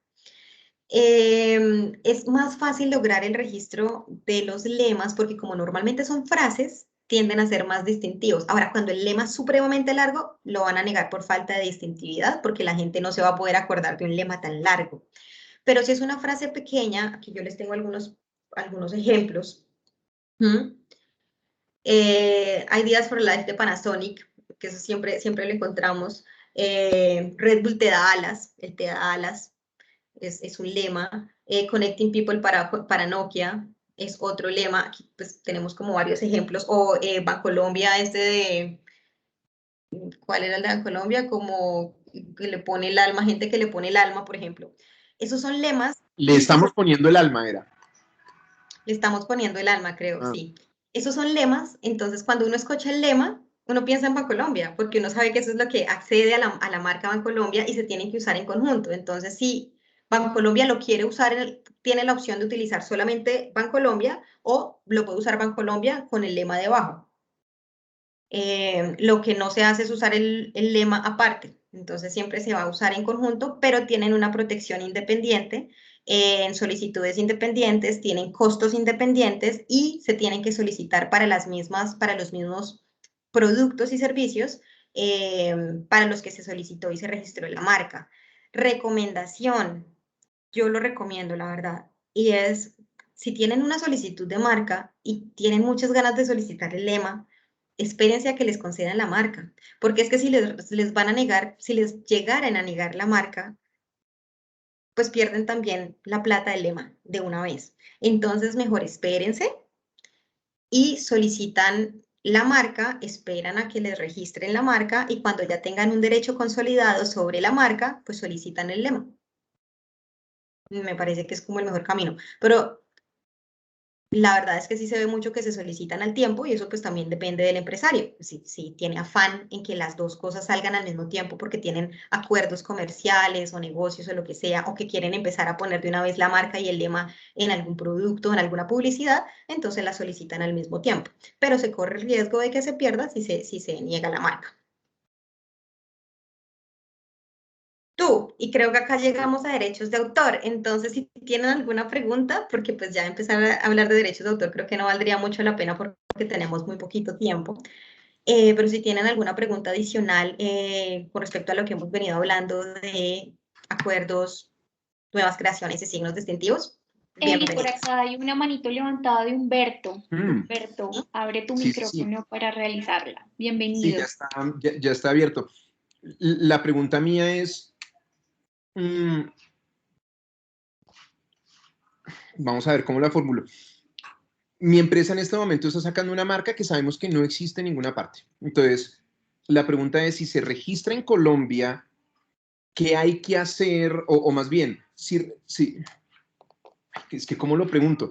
Es más fácil lograr el registro de los lemas porque como normalmente son frases, tienden a ser más distintivos. Ahora, cuando el lema es supremamente largo, lo van a negar por falta de distintividad porque la gente no se va a poder acordar de un lema tan largo. Pero si es una frase pequeña, aquí yo les tengo algunos ejemplos. Ideas for Life de Panasonic, que eso siempre lo encontramos. Red Bull te da alas, él te da alas, es un lema. Connecting People para Nokia es otro lema. Aquí pues tenemos como varios ejemplos. O Bancolombia, ¿cuál era el de Bancolombia? Como que le pone el alma, gente que le pone el alma, por ejemplo. Esos son lemas. Le estamos poniendo el alma, era. Le estamos poniendo el alma, creo, sí. Esos son lemas, entonces cuando uno escucha el lema, uno piensa en Bancolombia, porque uno sabe que eso es lo que accede a la marca Bancolombia y se tienen que usar en conjunto. Entonces, si Bancolombia lo quiere usar, tiene la opción de utilizar solamente Bancolombia o lo puede usar Bancolombia con el lema debajo. Lo que no se hace es usar el lema aparte, entonces siempre se va a usar en conjunto, pero tienen una protección independiente, en solicitudes independientes, tienen costos independientes y se tienen que solicitar para los mismos productos y servicios para los que se solicitó y se registró la marca. Recomendación, yo lo recomiendo, la verdad, y es, si tienen una solicitud de marca y tienen muchas ganas de solicitar el lema, espérense a que les concedan la marca, porque es que si les van a negar, si les llegaran a negar la marca, pues pierden también la plata del lema de una vez. Entonces, mejor espérense y solicitan la marca, esperan a que les registren la marca y cuando ya tengan un derecho consolidado sobre la marca, pues solicitan el lema. Me parece que es como el mejor camino. Pero la verdad es que sí se ve mucho que se solicitan al tiempo y eso pues también depende del empresario. Si tiene afán en que las dos cosas salgan al mismo tiempo porque tienen acuerdos comerciales o negocios o lo que sea, o que quieren empezar a poner de una vez la marca y el lema en algún producto o en alguna publicidad, entonces la solicitan al mismo tiempo. Pero se corre el riesgo de que se pierda si se niega la marca. Y creo que acá llegamos a derechos de autor. Entonces, si tienen alguna pregunta, porque pues ya empezar a hablar de derechos de autor creo que no valdría mucho la pena porque tenemos muy poquito tiempo. Pero si tienen alguna pregunta adicional con respecto a lo que hemos venido hablando de acuerdos, nuevas creaciones y signos distintivos, Eli, por bienvenidos. acá hay una manito levantada de Humberto. Mm, Humberto, abre tu sí, sí, sí. micrófono para realizarla. Sí, Bienvenido. ya está abierto. La pregunta mía es, vamos a ver cómo la formulo. Mi empresa en este momento está sacando una marca que sabemos que no existe en ninguna parte. Entonces, la pregunta es si se registra en Colombia, ¿qué hay que hacer? O más bien, es que ¿cómo lo pregunto?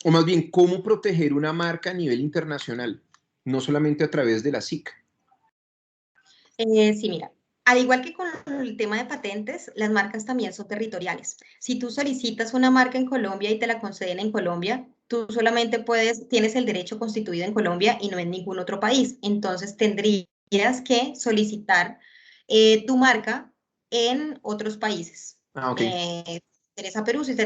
O más bien, ¿cómo proteger una marca a nivel internacional? No solamente a través de la SIC. Sí, mira, al igual que con el tema de patentes, las marcas también son territoriales. Si tú solicitas una marca en Colombia y te la conceden en Colombia, tú solamente tienes el derecho constituido en Colombia y no en ningún otro país. Entonces tendrías que solicitar tu marca en otros países. Ah, ok. Te interesa Perú, si te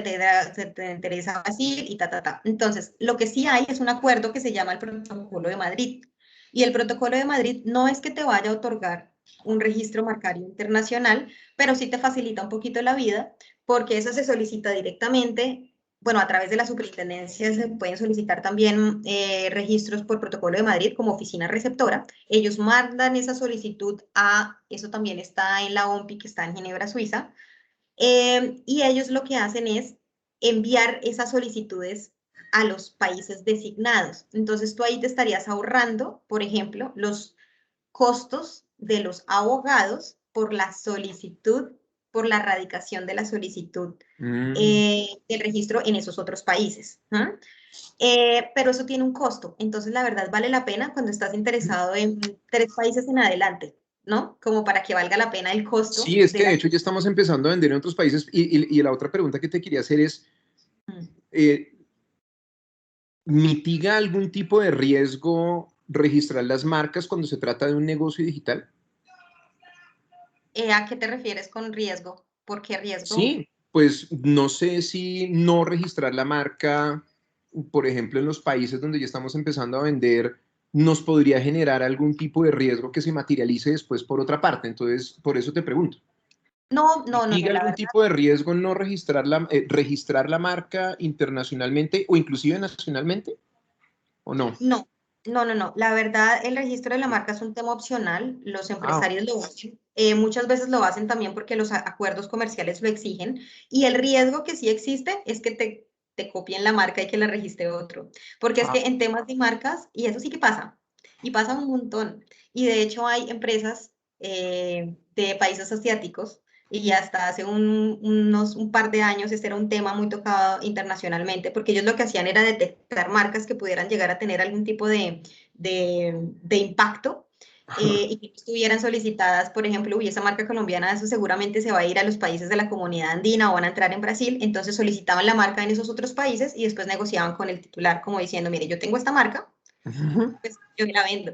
interesa Brasil y ta. Entonces, lo que sí hay es un acuerdo que se llama el Protocolo de Madrid. Y el Protocolo de Madrid no es que te vaya a otorgar un registro marcario internacional, pero sí te facilita un poquito la vida, porque eso se solicita directamente, bueno, a través de la superintendencia se pueden solicitar también registros por Protocolo de Madrid como oficina receptora. Ellos mandan esa solicitud eso también está en la OMPI, que está en Ginebra, Suiza, y ellos lo que hacen es enviar esas solicitudes a los países designados. Entonces tú ahí te estarías ahorrando, por ejemplo, los costos de los abogados por la solicitud, por la radicación de la solicitud del registro en esos otros países. Pero eso tiene un costo, entonces la verdad vale la pena cuando estás interesado en 3 países en adelante, ¿no? Como para que valga la pena el costo Sí, es de que de la... hecho ya estamos empezando a vender en otros países y la otra pregunta que te quería hacer es, eh, ¿mitiga algún tipo de riesgo registrar las marcas cuando se trata de un negocio digital? ¿A qué te refieres con riesgo? ¿Por qué riesgo? Sí, pues no sé si no registrar la marca, por ejemplo, en los países donde ya estamos empezando a vender, nos podría generar algún tipo de riesgo que se materialice después por otra parte. Entonces, por eso te pregunto. No, ¿Mitiga la algún verdad. tipo de riesgo no registrar la marca internacionalmente o inclusive nacionalmente? ¿O no? No. La verdad, el registro de la marca es un tema opcional. Los Ah, empresarios lo hacen. Muchas veces lo hacen también porque los acuerdos comerciales lo exigen. Y el riesgo que sí existe es que te copien la marca y que la registre otro. Porque es ah, que en temas de marcas, y eso sí que pasa, y pasa un montón. Y de hecho hay empresas de países asiáticos y hasta hace un par de años este era un tema muy tocado internacionalmente, porque ellos lo que hacían era detectar marcas que pudieran llegar a tener algún tipo de impacto y que estuvieran solicitadas, por ejemplo, uy, esa marca colombiana, eso seguramente se va a ir a los países de la comunidad andina o van a entrar en Brasil, entonces solicitaban la marca en esos otros países y después negociaban con el titular como diciendo, mire, yo tengo esta marca, pues yo la vendo.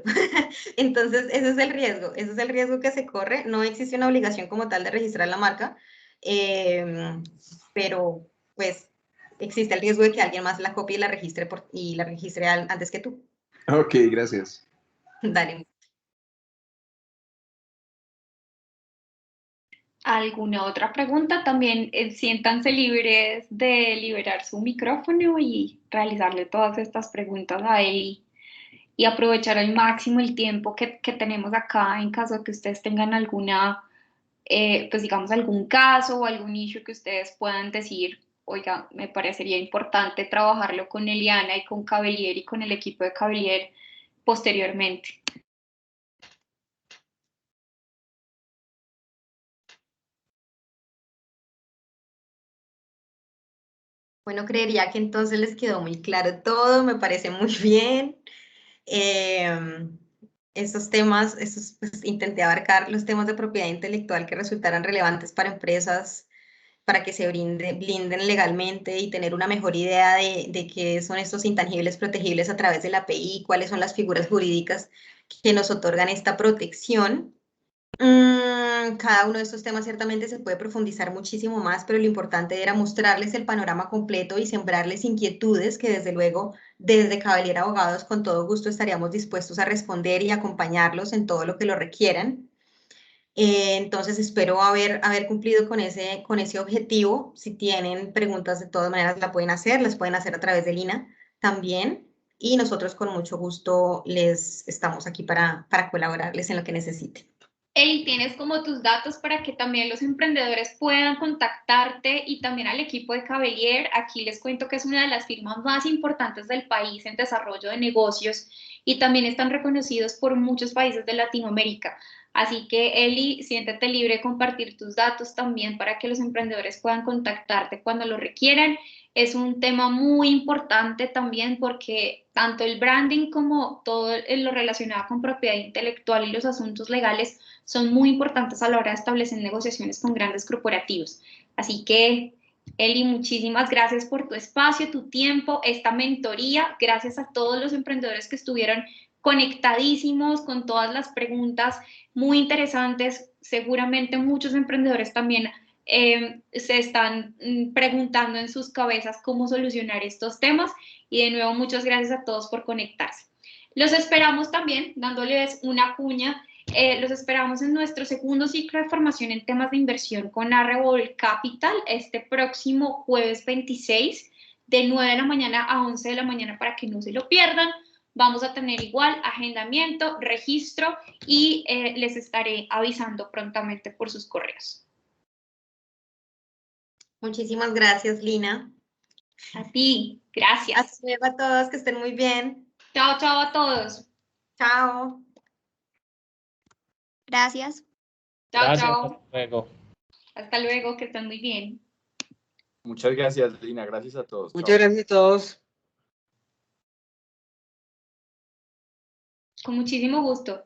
Entonces, ese es el riesgo que se corre. No existe una obligación como tal de registrar la marca, pero pues existe el riesgo de que alguien más la copie y la registre, antes que tú. ok, gracias. Dale. ¿Alguna otra pregunta? También siéntanse libres de liberar su micrófono y realizarle todas estas preguntas a él y aprovechar al máximo el tiempo que tenemos acá en caso de que ustedes tengan alguna, pues digamos, algún caso o algún issue que ustedes puedan decir, oiga, me parecería importante trabajarlo con Eliana y con Cavelier y con el equipo de Cavelier posteriormente. Bueno, creería que entonces les quedó muy claro todo, me parece muy bien. Estos temas, pues, intenté abarcar los temas de propiedad intelectual que resultaran relevantes para empresas, para que se blinden legalmente y tener una mejor idea de qué son estos intangibles protegibles a través de la API, cuáles son las figuras jurídicas que nos otorgan esta protección. Cada uno de estos temas ciertamente se puede profundizar muchísimo más, pero lo importante era mostrarles el panorama completo y sembrarles inquietudes que desde luego desde Cavalier Abogados con todo gusto estaríamos dispuestos a responder y acompañarlos en todo lo que lo requieran. Entonces espero haber cumplido con ese objetivo. Si tienen preguntas, de todas maneras las pueden hacer a través de Lina también. Y nosotros con mucho gusto les estamos aquí para colaborarles en lo que necesiten. Hey, tienes como tus datos para que también los emprendedores puedan contactarte y también al equipo de Cavalier. Aquí les cuento que es una de las firmas más importantes del país en desarrollo de negocios y también están reconocidos por muchos países de Latinoamérica. Así que, Eli, siéntete libre de compartir tus datos también para que los emprendedores puedan contactarte cuando lo requieran. Es un tema muy importante también porque tanto el branding como todo lo relacionado con propiedad intelectual y los asuntos legales son muy importantes a la hora de establecer negociaciones con grandes corporativos. Así que, Eli, muchísimas gracias por tu espacio, tu tiempo, esta mentoría. Gracias a todos los emprendedores que estuvieron conectadísimos con todas las preguntas muy interesantes. Seguramente muchos emprendedores también se están preguntando en sus cabezas cómo solucionar estos temas. Y de nuevo, muchas gracias a todos por conectarse. Los esperamos también, dándoles una cuña. Los esperamos en nuestro segundo ciclo de formación en temas de inversión con Arrebol Capital este próximo jueves 26 de 9 de la mañana a 11 de la mañana para que no se lo pierdan. Vamos a tener igual agendamiento, registro y les estaré avisando prontamente por sus correos. Muchísimas gracias, Lina. A ti, gracias. Hasta luego a todos, que estén muy bien. Chao, chao a todos. Chao. Gracias. Chao, Gracias, chao. hasta luego. Hasta luego, que estén muy bien. Muchas gracias, Lina. Gracias a todos. Muchas gracias a todos. Con muchísimo gusto.